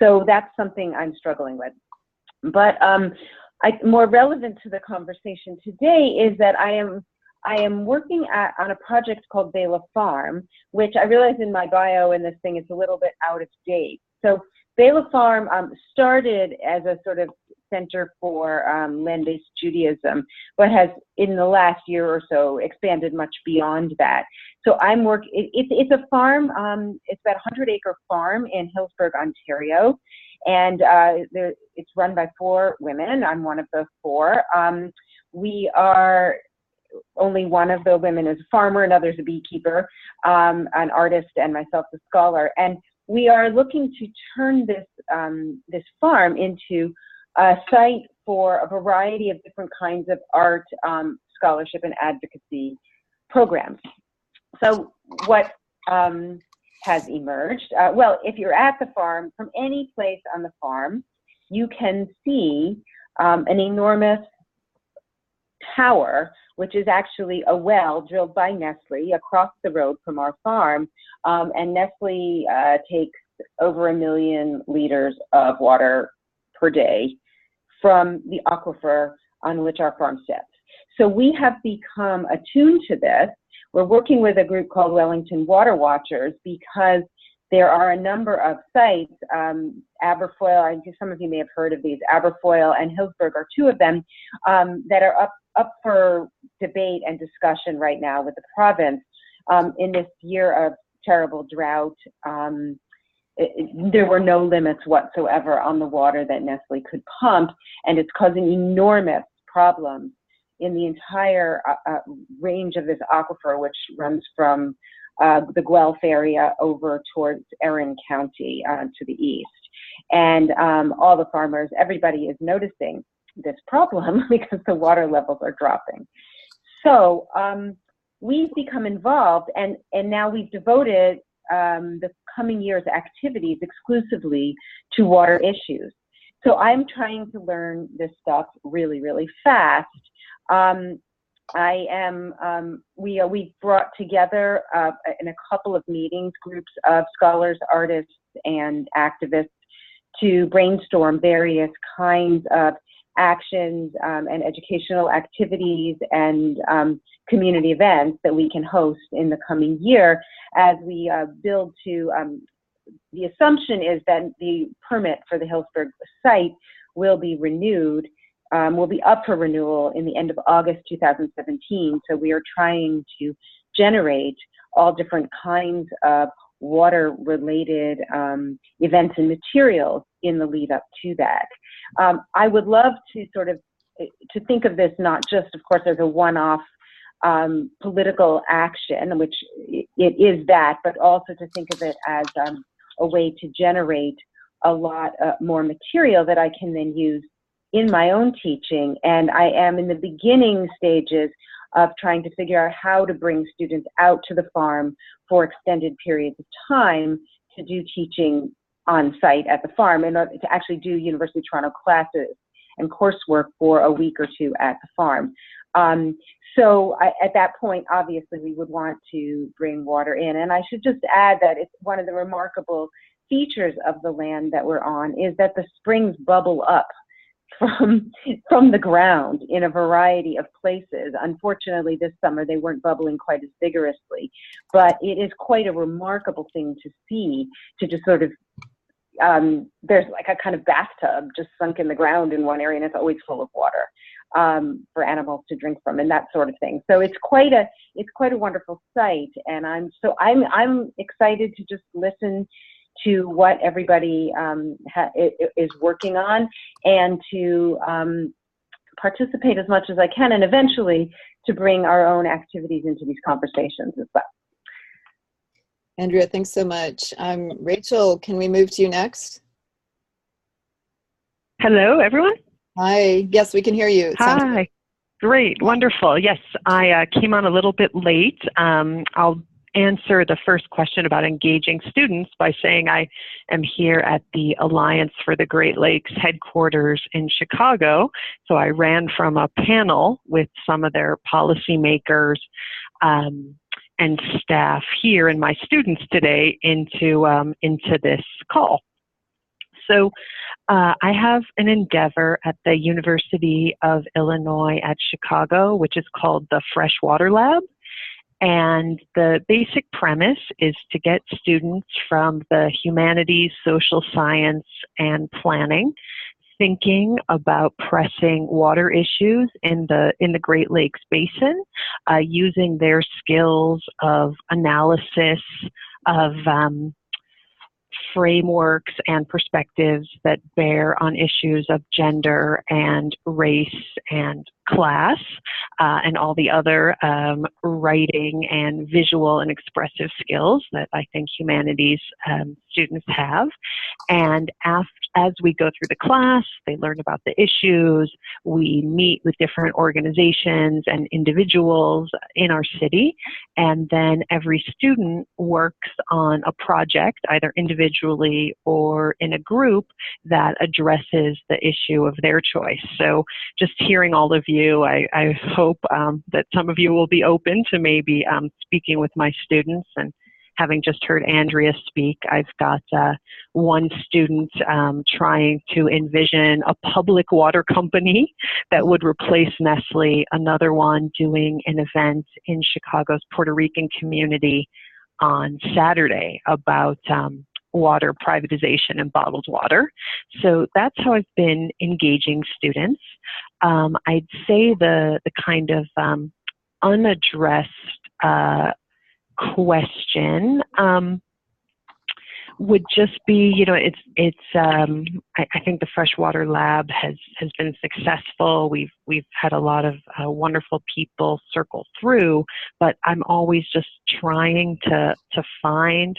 So that's something I'm struggling with. But more relevant to the conversation today is that I am working on a project called Bela Farm, which I realize in my bio in this thing it's a little bit out of date. So Bela Farm started as a sort of center for land-based Judaism, but has in the last year or so expanded much beyond that. So I'm working, it's a farm, it's about a 100-acre farm in Hillsburg, Ontario, and it's run by 4 women. I'm one of the 4. We are, only one of the women is a farmer, another's a beekeeper, an artist, and myself a scholar. And we are looking to turn this farm into a site for a variety of different kinds of art, scholarship, and advocacy programs. So what has emerged? Well, if you're at the farm, from any place on the farm, you can see an enormous tower, which is actually a well drilled by Nestle across the road from our farm. And Nestle takes over 1 million liters of water per day from the aquifer on which our farm sits. So we have become attuned to this. We're working with a group called Wellington Water Watchers because there are a number of sites, Aberfoyle, I think some of you may have heard of these, Aberfoyle and Hillsburg are two of them, that are up for debate and discussion right now with the province. In this year of terrible drought, there were no limits whatsoever on the water that Nestle could pump, and it's causing enormous problems in the entire range of this aquifer, which runs from the Guelph area over towards Erin County to the east. And all the farmers, everybody is noticing this problem because the water levels are dropping. So we've become involved, and now we've devoted the coming year's activities exclusively to water issues. So I'm trying to learn this stuff really, really fast. We brought together in a couple of meetings groups of scholars, artists, and activists to brainstorm various kinds of actions and educational activities and community events that we can host in the coming year as we build to, the assumption is that the permit for the Hillsburg site will be renewed, will be up for renewal in the end of August 2017. So we are trying to generate all different kinds of water-related events and materials in the lead up to that. I would love to sort of to think of this not just, of course, as a one-off political action, which it is that, but also to think of it as a way to generate a lot more material that I can then use in my own teaching. And I am in the beginning stages of trying to figure out how to bring students out to the farm for extended periods of time to do teaching on site at the farm in order to actually do University of Toronto classes and coursework for a week or two at the farm. So at that point, obviously, we would want to bring water in. And I should just add that it's one of the remarkable features of the land that we're on is that the springs bubble up from the ground in a variety of places. Unfortunately, this summer they weren't bubbling quite as vigorously, but it is quite a remarkable thing to see, to just sort of, there's like a kind of bathtub just sunk in the ground in one area and it's always full of water for animals to drink from and that sort of thing. So it's quite a wonderful sight, and I'm excited to just listen to what everybody is working on and to participate as much as I can, and eventually to bring our own activities into these conversations as well. Andrea, thanks so much. Rachel, can we move to you next? Hello, everyone. Hi. Yes, we can hear you. Hi. Great. Wonderful. Yes, I came on a little bit late. I'll answer the first question about engaging students by saying I am here at the Alliance for the Great Lakes headquarters in Chicago. So I ran from a panel with some of their policymakers and staff here and my students today into this call. So I have an endeavor at the University of Illinois at Chicago, which is called the Freshwater Lab. And the basic premise is to get students from the humanities, social science, and planning thinking about pressing water issues in the Great Lakes Basin, using their skills of analysis, of frameworks and perspectives that bear on issues of gender and race and class, and all the other writing and visual and expressive skills that I think humanities students have. And as we go through the class, they learn about the issues. We meet with different organizations and individuals in our city, and then every student works on a project, either individually or in a group, that addresses the issue of their choice. So just hearing all of you, I hope that some of you will be open to maybe speaking with my students. And having just heard Andrea speak, I've got one student trying to envision a public water company that would replace Nestle, another one doing an event in Chicago's Puerto Rican community on Saturday about water privatization and bottled water. So that's how I've been engaging students. I'd say the kind of unaddressed question would just be, you know, I think the freshwater lab has been successful. We've had a lot of wonderful people circle through, but I'm always just trying to find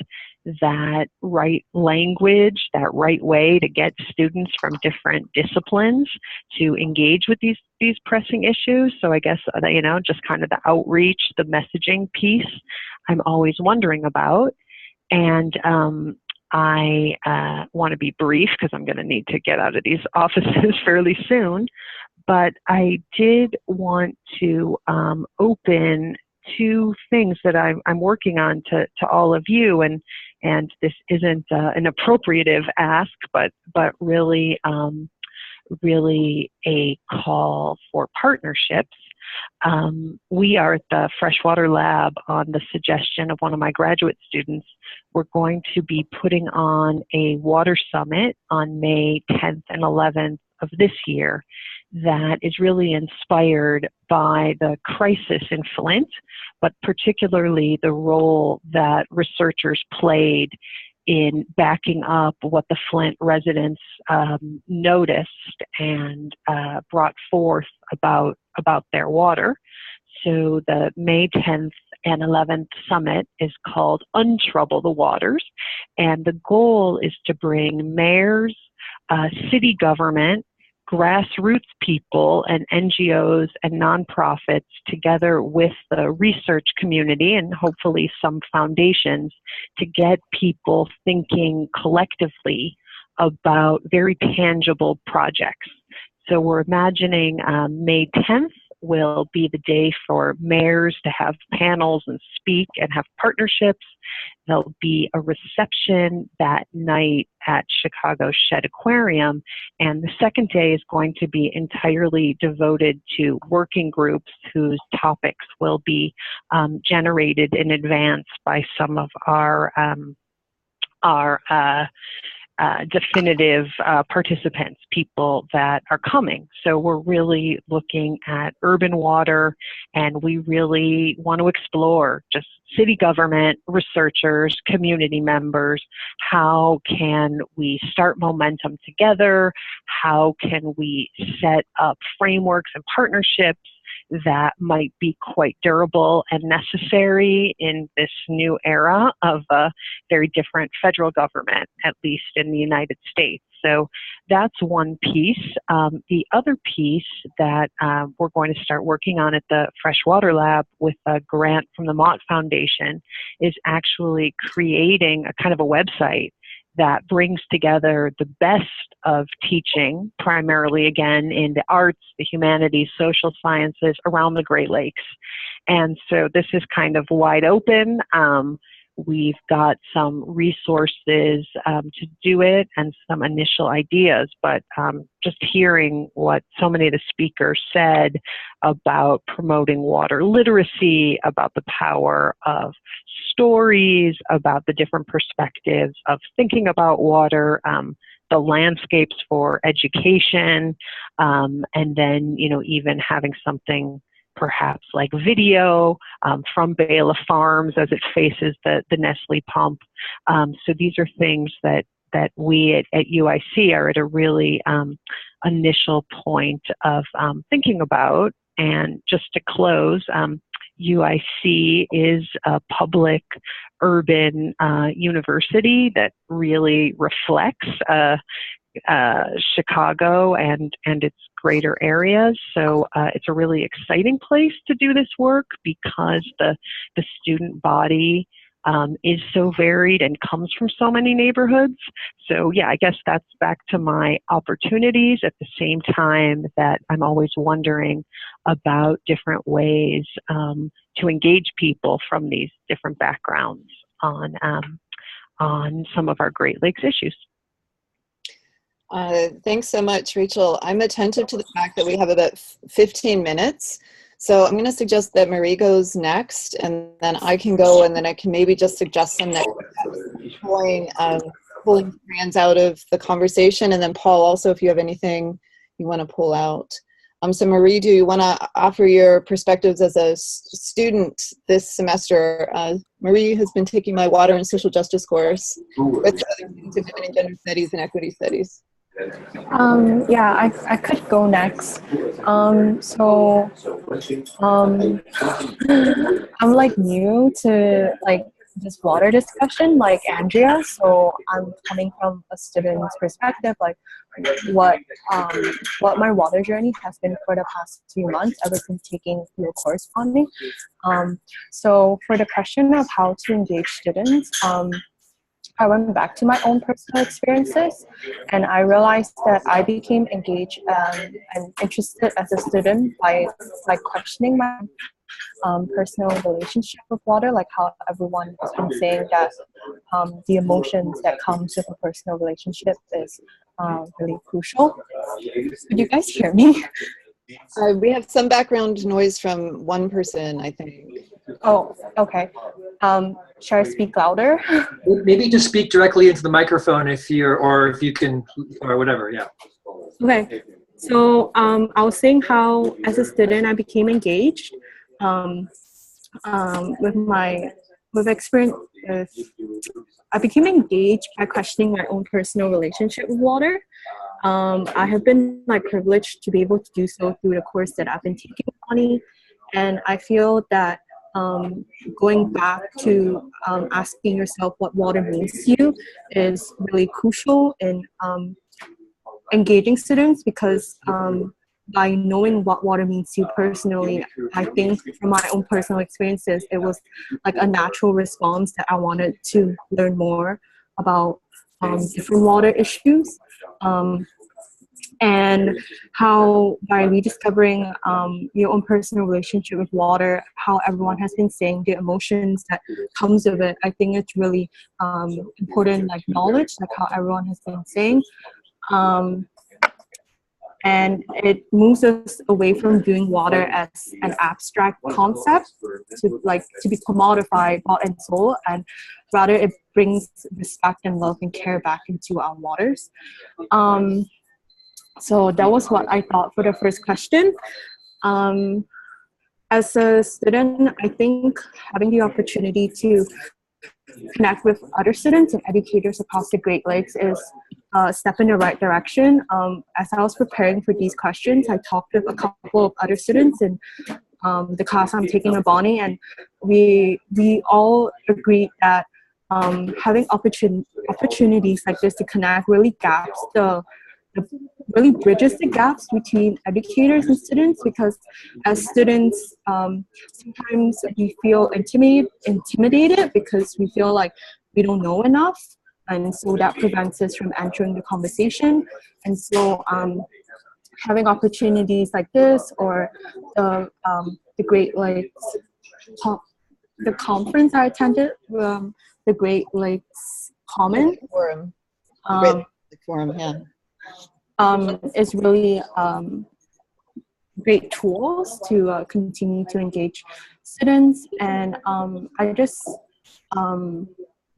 that right language, that right way to get students from different disciplines to engage with these pressing issues. So I guess, you know, just kind of the outreach, the messaging piece, I'm always wondering about. And I want to be brief because I'm going to need to get out of these offices fairly soon. But I did want to open two things that I'm working on to all of you, and this isn't an appropriative ask, but really really a call for partnerships. We are at the Freshwater Lab, on the suggestion of one of my graduate students. We're going to be putting on a water summit on May 10th and 11th of this year that is really inspired by the crisis in Flint, but particularly the role that researchers played in backing up what the Flint residents noticed and brought forth about their water. So the May 10th and 11th summit is called Untrouble the Waters, and the goal is to bring mayors, city government, grassroots people, and NGOs and nonprofits together with the research community and hopefully some foundations to get people thinking collectively about very tangible projects. So we're imagining May 10th will be the day for mayors to have panels and speak and have partnerships. There'll be a reception that night at Chicago's Shed Aquarium, and the second day is going to be entirely devoted to working groups whose topics will be generated in advance by some of our definitive participants, people that are coming. So we're really looking at urban water, and we really want to explore just city government, researchers, community members. How can we start momentum together? How can we set up frameworks and partnerships that might be quite durable and necessary in this new era of a very different federal government, at least in the United States. So that's one piece. The other piece that we're going to start working on at the Freshwater Lab with a grant from the Mott Foundation is actually creating a kind of a website that brings together the best of teaching, primarily again in the arts, the humanities, social sciences around the Great Lakes. And so this is kind of wide open. We've got some resources to do it and some initial ideas, but just hearing what so many of the speakers said about promoting water literacy, about the power of stories, about the different perspectives of thinking about water, the landscapes for education, and then, you know, even having something perhaps like video from Bala Farms as it faces the Nestle pump. So these are things that we at UIC are at a really initial point of thinking about. And just to close, UIC is a public urban university that really reflects Chicago and its greater areas. So it's a really exciting place to do this work because the student body is so varied and comes from so many neighborhoods. So yeah, I guess that's back to my opportunities at the same time that I'm always wondering about different ways to engage people from these different backgrounds on some of our Great Lakes issues. Thanks so much, Rachel. I'm attentive to the fact that we have about 15 minutes. So I'm going to suggest that Marie goes next, and then I can go, and then I can maybe just suggest some next steps, pulling strands out of the conversation, and then Paul, also, if you have anything you want to pull out. So Marie, do you want to offer your perspectives as a student this semester? Marie has been taking my water and social justice course with other students in women and gender studies and equity studies. Yeah, I could go next. I'm like new to like this water discussion, like Andrea. So I'm coming from a student's perspective, like what my water journey has been for the past few months ever since taking your course on me. So for the question of how to engage students, I went back to my own personal experiences, and I realized that I became engaged and interested as a student by like questioning my personal relationship with water, like how everyone has been saying that the emotions that comes with a personal relationship is really crucial. Could you guys hear me? We have some background noise from one person, I think. Oh, okay. Should I speak louder? Maybe just speak directly into the microphone if you can, or whatever, yeah. Okay. So I was saying how as a student I became engaged with experience. I became engaged by questioning my own personal relationship with water. I have been like privileged to be able to do so through the course that I've been taking with Bonnie, and I feel that going back to asking yourself what water means to you is really crucial in engaging students, because by knowing what water means to you personally, I think from my own personal experiences, it was like a natural response that I wanted to learn more about different water issues. And how by rediscovering your own personal relationship with water, how everyone has been saying the emotions that comes with it, I think it's really important, like knowledge, like how everyone has been saying. And it moves us away from viewing water as an abstract concept to be commodified, bought and sold, and rather it brings respect and love and care back into our waters. So that was what I thought for the first question. As a student, I think having the opportunity to connect with other students and educators across the Great Lakes is a step in the right direction. As I was preparing for these questions, I talked with a couple of other students in the class I'm taking with Bonnie, and we all agreed that having opportunities like this to connect really really bridges the gaps between educators and students, because as students, sometimes we feel intimidated because we feel like we don't know enough, and so that prevents us from entering the conversation. And so having opportunities like this, or the Great Lakes, the conference I attended, the Great Lakes Common Forum. Forum, yeah. Is really great tools to continue to engage students. And I just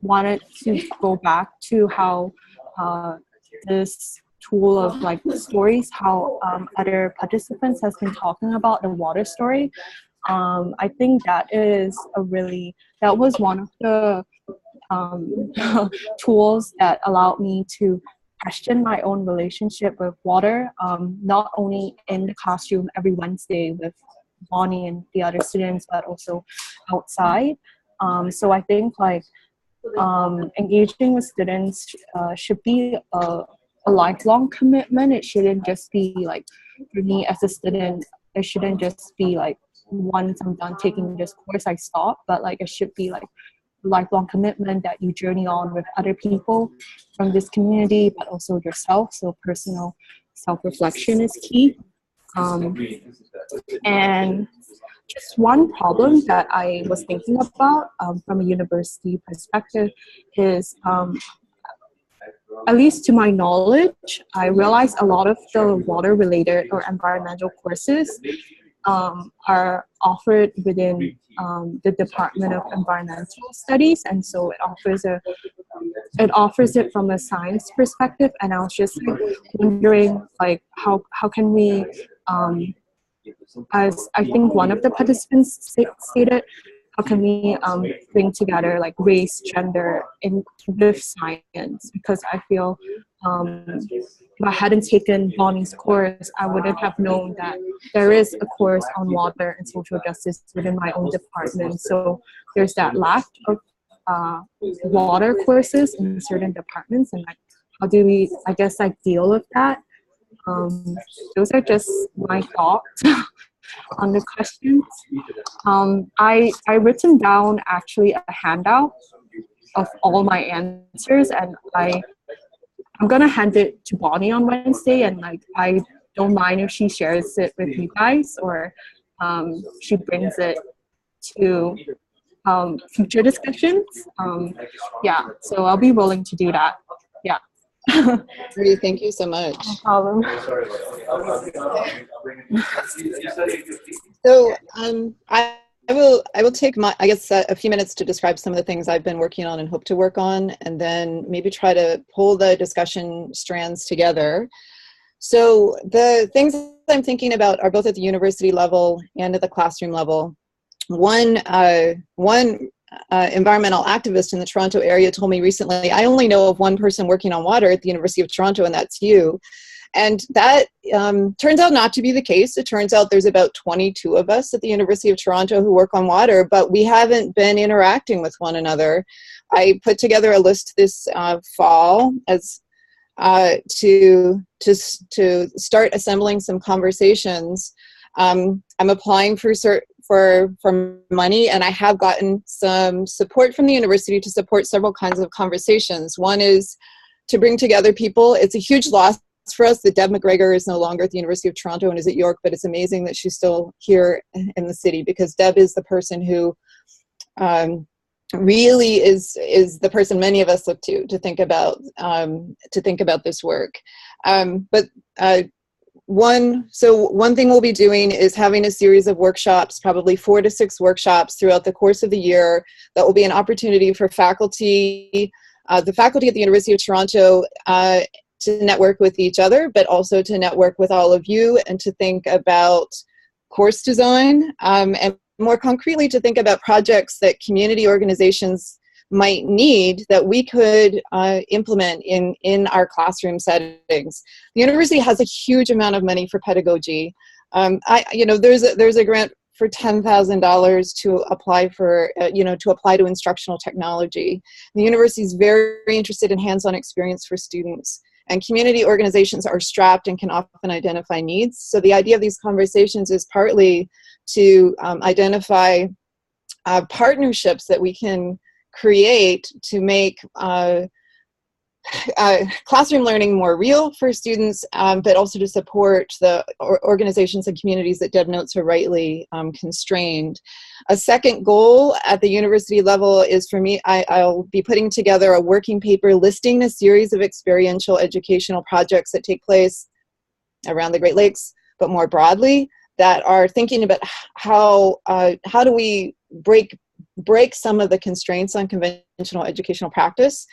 wanted to go back to how this tool of like stories, how other participants has been talking about the water story. I think that was one of the tools that allowed me to question my own relationship with water, not only in the classroom every Wednesday with Bonnie and the other students, but also outside. So I think like engaging with students should be a lifelong commitment. It shouldn't just be like, for me as a student, it shouldn't just be like once I'm done taking this course I stop, but like it should be like lifelong commitment that you journey on with other people from this community, but also yourself. So personal self-reflection is key. And just one problem that I was thinking about from a university perspective is, at least to my knowledge, I realized a lot of the water-related or environmental courses are offered within the Department of Environmental Studies, and so it offers it from a science perspective. And I was just like wondering, like, how can we, as I think one of the participants stated, how can we bring together like race, gender with science? Because I feel if I hadn't taken Bonnie's course, I wouldn't have known that there is a course on water and social justice within my own department. So there's that lack of water courses in certain departments, and like, how do we, I guess, like deal with that? Those are just my thoughts on the questions. I written down actually a handout of all my answers, and I'm gonna hand it to Bonnie on Wednesday, and like I don't mind if she shares it with you guys, or she brings it to future discussions. Yeah, so I'll be willing to do that. Yeah. Thank you so much. No problem. So I will take I guess a few minutes to describe some of the things I've been working on and hope to work on, and then maybe try to pull the discussion strands together. So the things I'm thinking about are both at the university level and at the classroom level. One environmental activist in the Toronto area told me recently, I only know of one person working on water at the University of Toronto, and that's you. And that turns out not to be the case. It turns out there's about 22 of us at the University of Toronto who work on water, but we haven't been interacting with one another. I put together a list this fall as to start assembling some conversations. I'm applying for money, and I have gotten some support from the university to support several kinds of conversations. One is to bring together people. It's a huge loss for us that Deb McGregor is no longer at the University of Toronto and is at York, but it's amazing that she's still here in the city, because Deb is the person who really is the person many of us look to think about this work. One thing we'll be doing is having a series of workshops, probably 4 to 6 workshops throughout the course of the year. That will be an opportunity for faculty, the faculty at the University of Toronto, to network with each other, but also to network with all of you and to think about course design, and more concretely to think about projects that community organizations might need that we could implement in our classroom settings. The university has a huge amount of money for pedagogy. There's a grant for $10,000 to apply for, to apply to instructional technology. The university is very interested in hands-on experience for students, and community organizations are strapped and can often identify needs. So the idea of these conversations is partly to identify partnerships that we can create to make classroom learning more real for students, but also to support the organizations and communities that Deb notes are rightly constrained. A second goal at the university level is for me, I'll be putting together a working paper listing a series of experiential educational projects that take place around the Great Lakes, but more broadly, that are thinking about how do we break some of the constraints on conventional educational practice.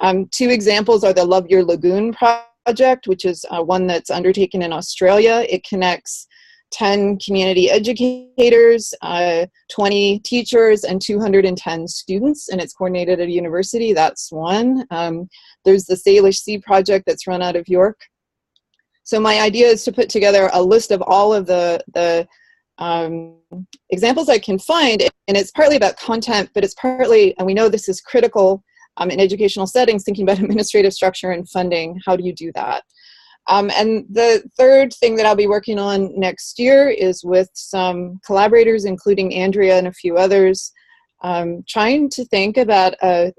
2 examples are the Love Your Lagoon project, which is one that's undertaken in Australia. It connects 10 community educators, 20 teachers, and 210 students, and it's coordinated at a university. That's one. There's the Salish Sea project that's run out of York. So my idea is to put together a list of all of the examples I can find, and it's partly about content, but it's partly, and we know this is critical in educational settings, thinking about administrative structure and funding. How do you do that? And the third thing that I'll be working on next year is with some collaborators, including Andrea and a few others, trying to think about a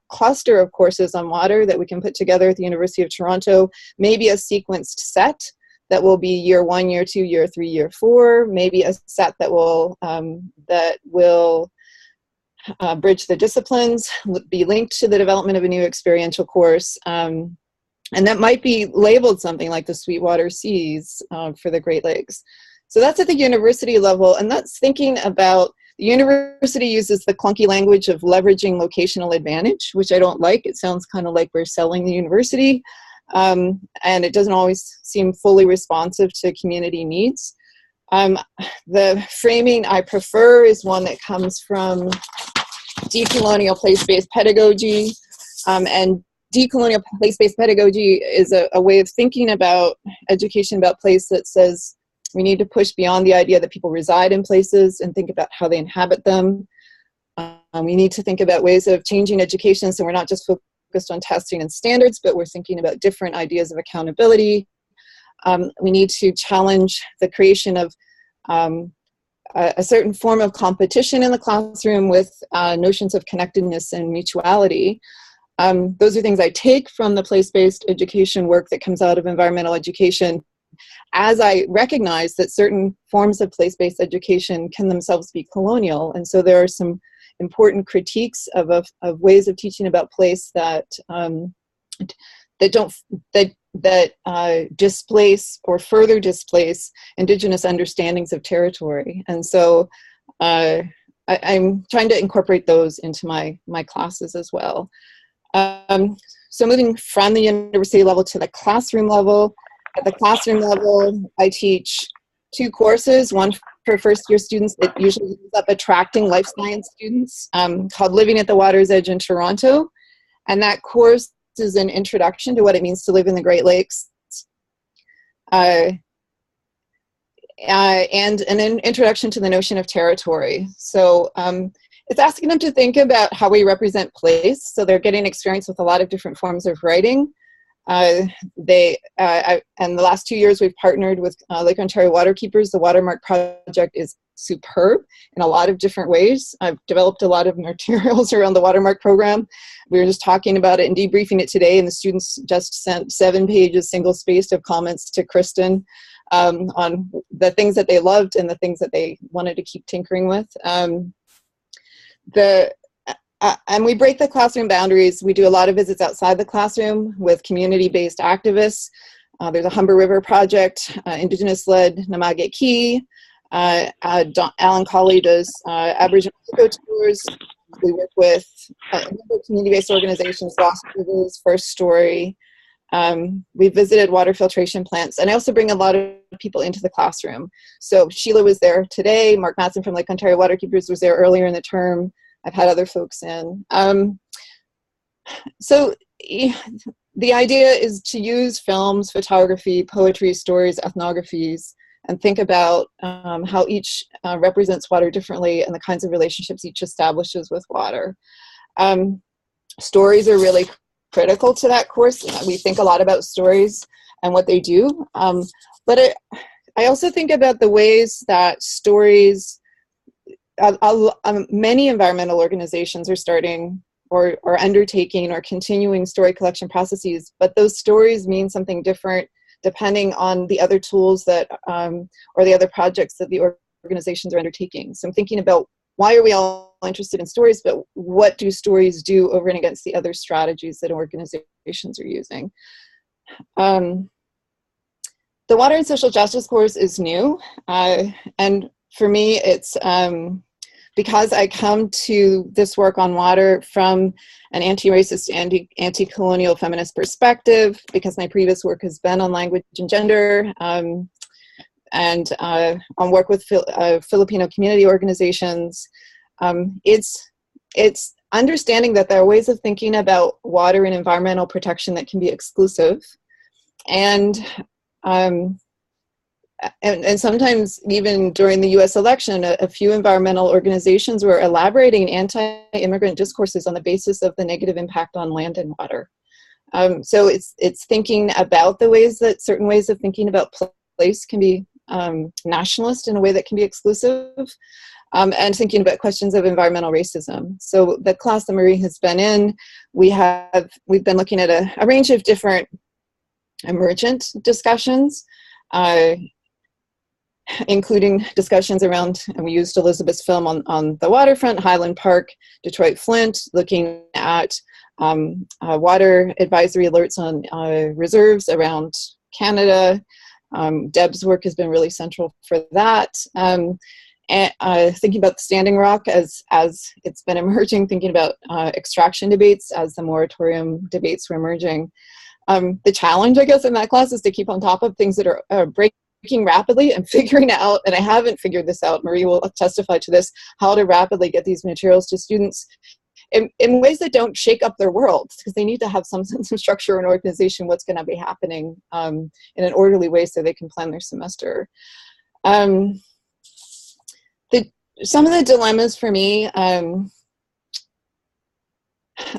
cluster of courses on water that we can put together at the University of Toronto, maybe a sequenced set that will be year 1, year 2, year 3, year 4, maybe a set that will bridge the disciplines, be linked to the development of a new experiential course, and that might be labeled something like the Sweetwater Seas for the Great Lakes. So that's at the university level, and that's thinking about, the university uses the clunky language of leveraging locational advantage, which I don't like. It sounds kind of like we're selling the university, and it doesn't always seem fully responsive to community needs. The framing I prefer is one that comes from decolonial place-based pedagogy, and decolonial place-based pedagogy is a way of thinking about education about place that says we need to push beyond the idea that people reside in places and think about how they inhabit them. We need to think about ways of changing education so we're not just focused on testing and standards, but we're thinking about different ideas of accountability. We need to challenge the creation of a certain form of competition in the classroom with notions of connectedness and mutuality. Those are things I take from the place-based education work that comes out of environmental education, as I recognize that certain forms of place-based education can themselves be colonial. And so there are some important critiques of ways of teaching about place that displace or further displace Indigenous understandings of territory. And so I'm trying to incorporate those into my classes as well. So moving from the university level to the classroom level, at the classroom level, I teach 2 courses, one for first-year students that usually ends up attracting life science students, called Living at the Water's Edge in Toronto. And that course is an introduction to what it means to live in the Great Lakes, and an introduction to the notion of territory. So it's asking them to think about how we represent place. So they're getting experience with a lot of different forms of writing. And the last 2 years we've partnered with Lake Ontario Waterkeepers. The Watermark project is superb in a lot of different ways. I've developed a lot of materials around the Watermark program. We were just talking about it and debriefing it today, and the students just sent 7 pages single-spaced of comments to Kristen on the things that they loved and the things that they wanted to keep tinkering with. And we break the classroom boundaries. We do a lot of visits outside the classroom with community-based activists. There's a Humber River project, Indigenous-led Namage Key. Alan Colley does Aboriginal eco tours. We work with a number of community-based organizations, Lost Rivers, First Story. We visited water filtration plants, and I also bring a lot of people into the classroom. So Sheila was there today. Mark Matson from Lake Ontario Waterkeepers was there earlier in the term. I've had other folks in. So the idea is to use films, photography, poetry, stories, ethnographies, and think about how each represents water differently and the kinds of relationships each establishes with water. Stories are really critical to that course. We think a lot about stories and what they do, but I also think about the ways that stories, many environmental organizations are starting or undertaking or continuing story collection processes, but those stories mean something different depending on the other tools that, or the other projects that the organizations are undertaking. So I'm thinking about, why are we all interested in stories, but what do stories do over and against the other strategies that organizations are using? The Water and Social Justice course is new, and for me it's because I come to this work on water from an anti-racist, anti-colonial feminist perspective, because my previous work has been on language and gender, and on work with Filipino community organizations. It's understanding that there are ways of thinking about water and environmental protection that can be exclusive, and sometimes even during the US election, a few environmental organizations were elaborating anti-immigrant discourses on the basis of the negative impact on land and water. So it's thinking about the ways that certain ways of thinking about place can be nationalist in a way that can be exclusive, and thinking about questions of environmental racism. So the class that Marie has been in, we've been looking at a range of different emergent discussions, including discussions around, and we used Elizabeth's film on the waterfront, Highland Park, Detroit Flint, looking at water advisory alerts on reserves around Canada, Deb's work has been really central for that. And thinking about the Standing Rock as it's been emerging, thinking about extraction debates as the moratorium debates were emerging. The challenge, I guess, in that class is to keep on top of things that are breaking rapidly and figuring out, and I haven't figured this out, Marie will testify to this, how to rapidly get these materials to students in ways that don't shake up their worlds, because they need to have some sense of structure and organization, what's going to be happening in an orderly way so they can plan their semester. Some of the dilemmas for me,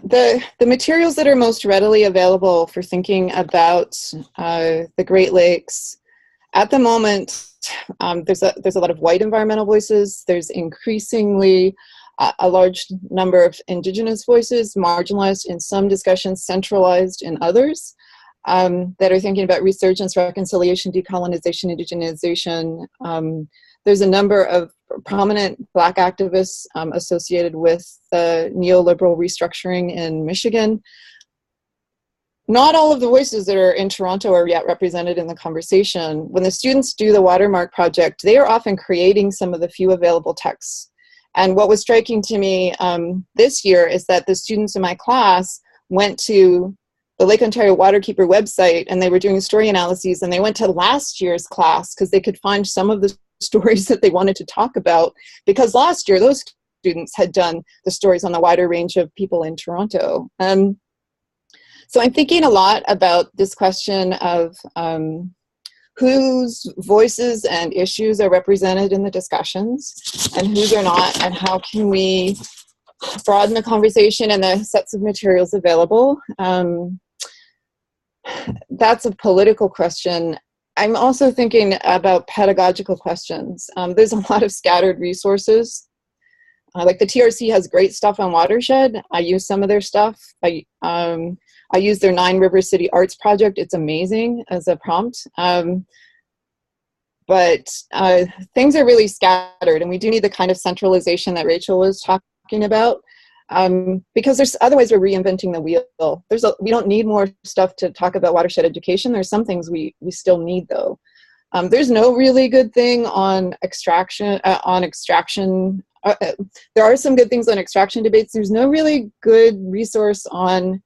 the materials that are most readily available for thinking about the Great Lakes, at the moment, there's a lot of white environmental voices. There's increasingly a large number of Indigenous voices, marginalized in some discussions, centralized in others, that are thinking about resurgence, reconciliation, decolonization, indigenization. There's a number of prominent Black activists associated with the neoliberal restructuring in Michigan. Not all of the voices that are in Toronto are yet represented in the conversation. When the students do the Watermark project, they are often creating some of the few available texts. And what was striking to me this year is that the students in my class went to the Lake Ontario Waterkeeper website and they were doing story analyses, and they went to last year's class because they could find some of the stories that they wanted to talk about, because last year those students had done the stories on the wider range of people in Toronto. So I'm thinking a lot about this question of whose voices and issues are represented in the discussions and whose are not, and how can we broaden the conversation and the sets of materials available. That's a political question. I'm also thinking about pedagogical questions. There's a lot of scattered resources. Like the TRC has great stuff on watershed. I use some of their stuff. I use their 9 River City Arts project. It's amazing as a prompt. But things are really scattered, and we do need the kind of centralization that Rachel was talking about, because otherwise we're reinventing the wheel. We don't need more stuff to talk about watershed education. There's some things we still need, though. There's no really good thing on extraction. There are some good things on extraction debates. There's no really good resource on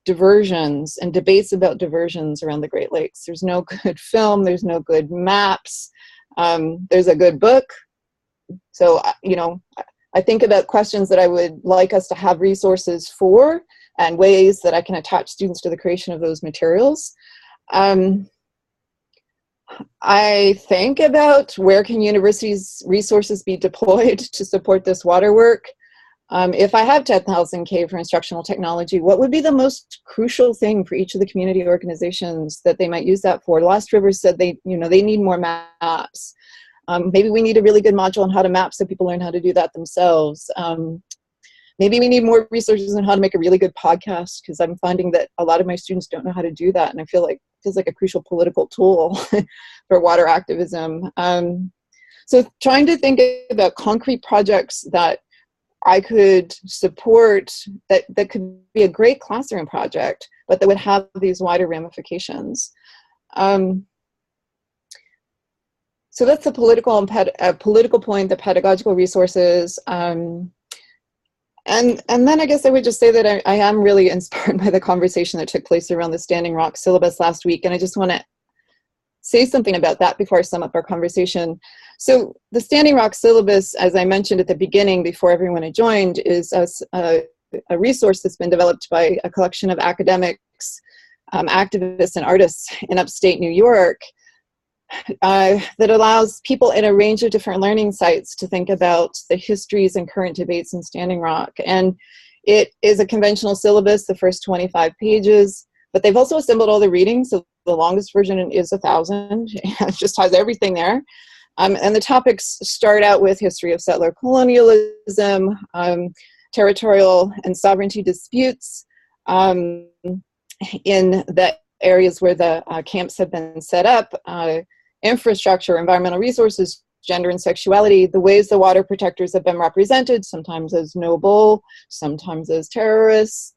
diversions and debates about diversions around the Great Lakes. There's no good film. There's no good maps. There's a good book. So, I think about questions that I would like us to have resources for and ways that I can attach students to the creation of those materials. I think about where can universities' resources be deployed to support this water work. If I have 10,000 K for instructional technology, what would be the most crucial thing for each of the community organizations that they might use that for? Lost Rivers said they need more maps. Maybe we need a really good module on how to map so people learn how to do that themselves. Maybe we need more resources on how to make a really good podcast, because I'm finding that a lot of my students don't know how to do that, and I feel like it feels like a crucial political tool for water activism. So trying to think about concrete projects that I could support that could be a great classroom project, but that would have these wider ramifications. So that's the political point, the pedagogical resources. And then I guess I would just say that I am really inspired by the conversation that took place around the Standing Rock syllabus last week. And I just want to say something about that before I sum up our conversation. So the Standing Rock syllabus, as I mentioned at the beginning before everyone had joined, is a resource that's been developed by a collection of academics, activists, and artists in upstate New York that allows people in a range of different learning sites to think about the histories and current debates in Standing Rock. And it is a conventional syllabus, the first 25 pages, but they've also assembled all the readings. So the longest version is 1,000. It just has everything there. And the topics start out with history of settler colonialism, territorial and sovereignty disputes in the areas where the camps have been set up, infrastructure, environmental resources, gender and sexuality, the ways the water protectors have been represented, sometimes as noble, sometimes as terrorists.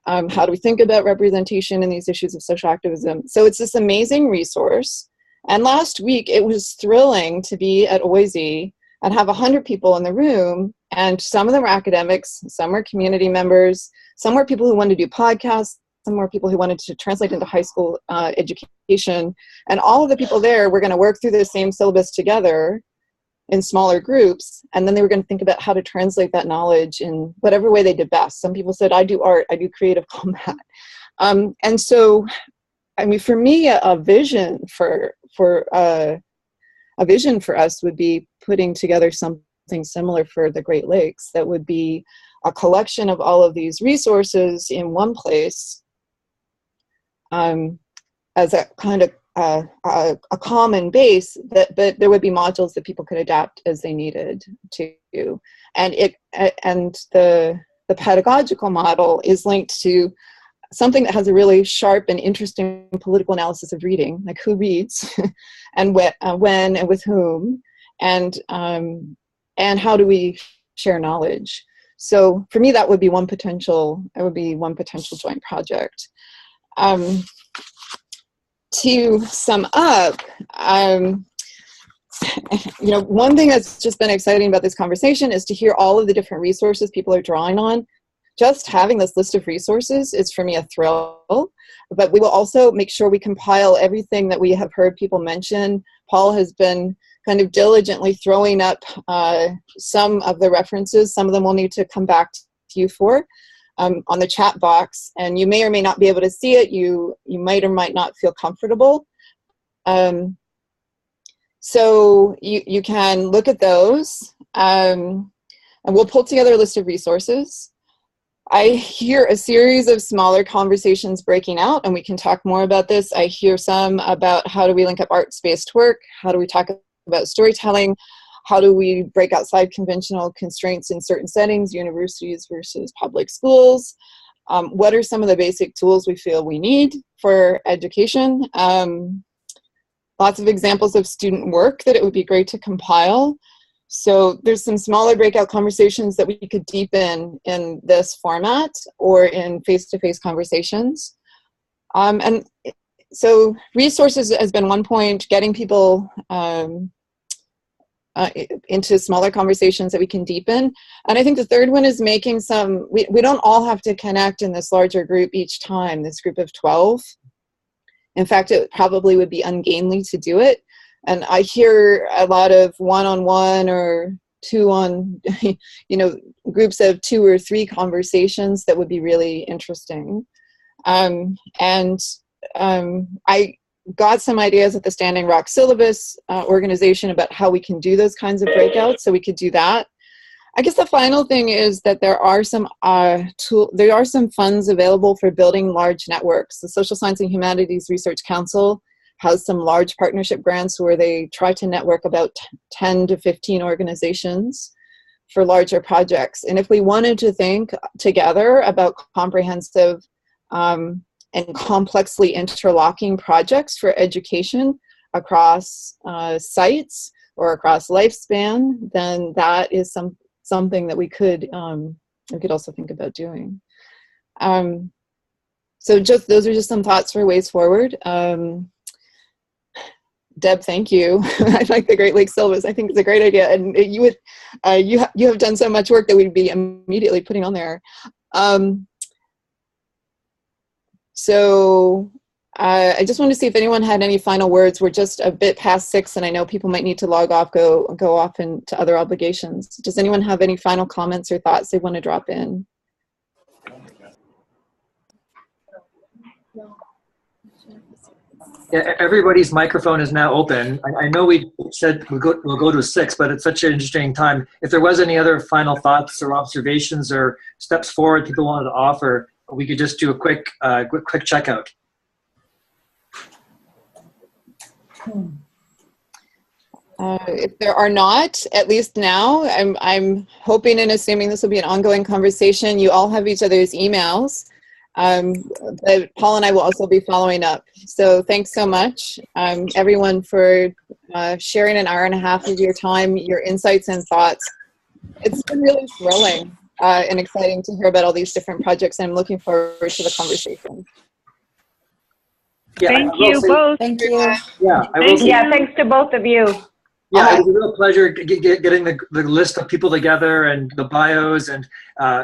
How do we think about representation in these issues of social activism? So it's this amazing resource. And last week, it was thrilling to be at OISE and have 100 people in the room. And some of them were academics, some were community members, some were people who wanted to do podcasts, some were people who wanted to translate into high school education. And all of the people there were going to work through the same syllabus together in smaller groups. And then they were going to think about how to translate that knowledge in whatever way they did best. Some people said, I do art, I do creative combat. And so, I mean, for me, a vision for us would be putting together something similar for the Great Lakes that would be a collection of all of these resources in one place as a kind of a common base, but there would be modules that people could adapt as they needed to. And the pedagogical model is linked to something that has a really sharp and interesting political analysis of reading, like who reads and when and with whom, and how do we share knowledge. So for me, that would be one potential joint project. To sum up, one thing that's just been exciting about this conversation is to hear all of the different resources people are drawing on. Just having this list of resources is for me a thrill, but we will also make sure we compile everything that we have heard people mention. Paul has been kind of diligently throwing up some of the references. Some of them we'll need to come back to you for on the chat box, and you may or may not be able to see it. You might or might not feel comfortable. So you can look at those, and we'll pull together a list of resources. I hear a series of smaller conversations breaking out, and we can talk more about this. I hear some about how do we link up arts-based work, how do we talk about storytelling, how do we break outside conventional constraints in certain settings, universities versus public schools, what are some of the basic tools we feel we need for education. Lots of examples of student work that it would be great to compile. So there's some smaller breakout conversations that we could deepen in this format or in face-to-face conversations. And so resources has been one point, getting people into smaller conversations that we can deepen. And I think the third one is making some, we don't all have to connect in this larger group each time, this group of 12. In fact, it probably would be ungainly to do it. And I hear a lot of one-on-one or two-on, groups of 2 or 3 conversations that would be really interesting. I got some ideas at the Standing Rock Syllabus organization about how we can do those kinds of breakouts, so we could do that. I guess the final thing is that there are some funds available for building large networks. The Social Science and Humanities Research Council has some large partnership grants where they try to network about 10 to 15 organizations for larger projects. And if we wanted to think together about comprehensive and complexly interlocking projects for education across sites or across lifespan, then that is something that we could also think about doing. So those are just some thoughts for ways forward. Deb, thank you. I like the Great Lakes Syllabus. I think it's a great idea, and you have done so much work that we'd be immediately putting on there. So I just wanted to see if anyone had any final words. We're just a bit past 6, and I know people might need to log off, go off into other obligations. Does anyone have any final comments or thoughts they want to drop in? Yeah, everybody's microphone is now open. I know we said we'll go to 6, but it's such an interesting time. If there was any other final thoughts or observations or steps forward people wanted to offer, we could just do a quick checkout. If there are not, at least now, I'm hoping and assuming this will be an ongoing conversation. You all have each other's emails. But Paul and I will also be following up. So thanks so much, everyone, for sharing an hour and a half of your time, your insights and thoughts. It's been really thrilling and exciting to hear about all these different projects, and I'm looking forward to the conversation. Yeah, Thank I will you say- both. Thank you. Yeah, I will say, Yeah, thanks to both of you. yeah, it was a real pleasure getting the list of people together and the bios and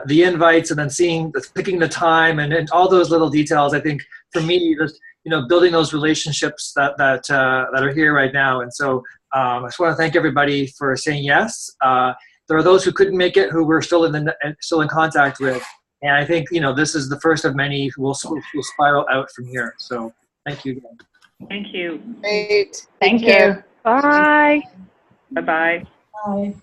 the invites, and then picking the time and all those little details. I think for me, just building those relationships that are here right now. And so I just want to thank everybody for saying yes. There are those who couldn't make it, who we're still in contact with, and I think this is the first of many who will spiral out from here. So thank you again. Thank you. Great. Thank Take care. you. Bye. Bye-bye. Bye.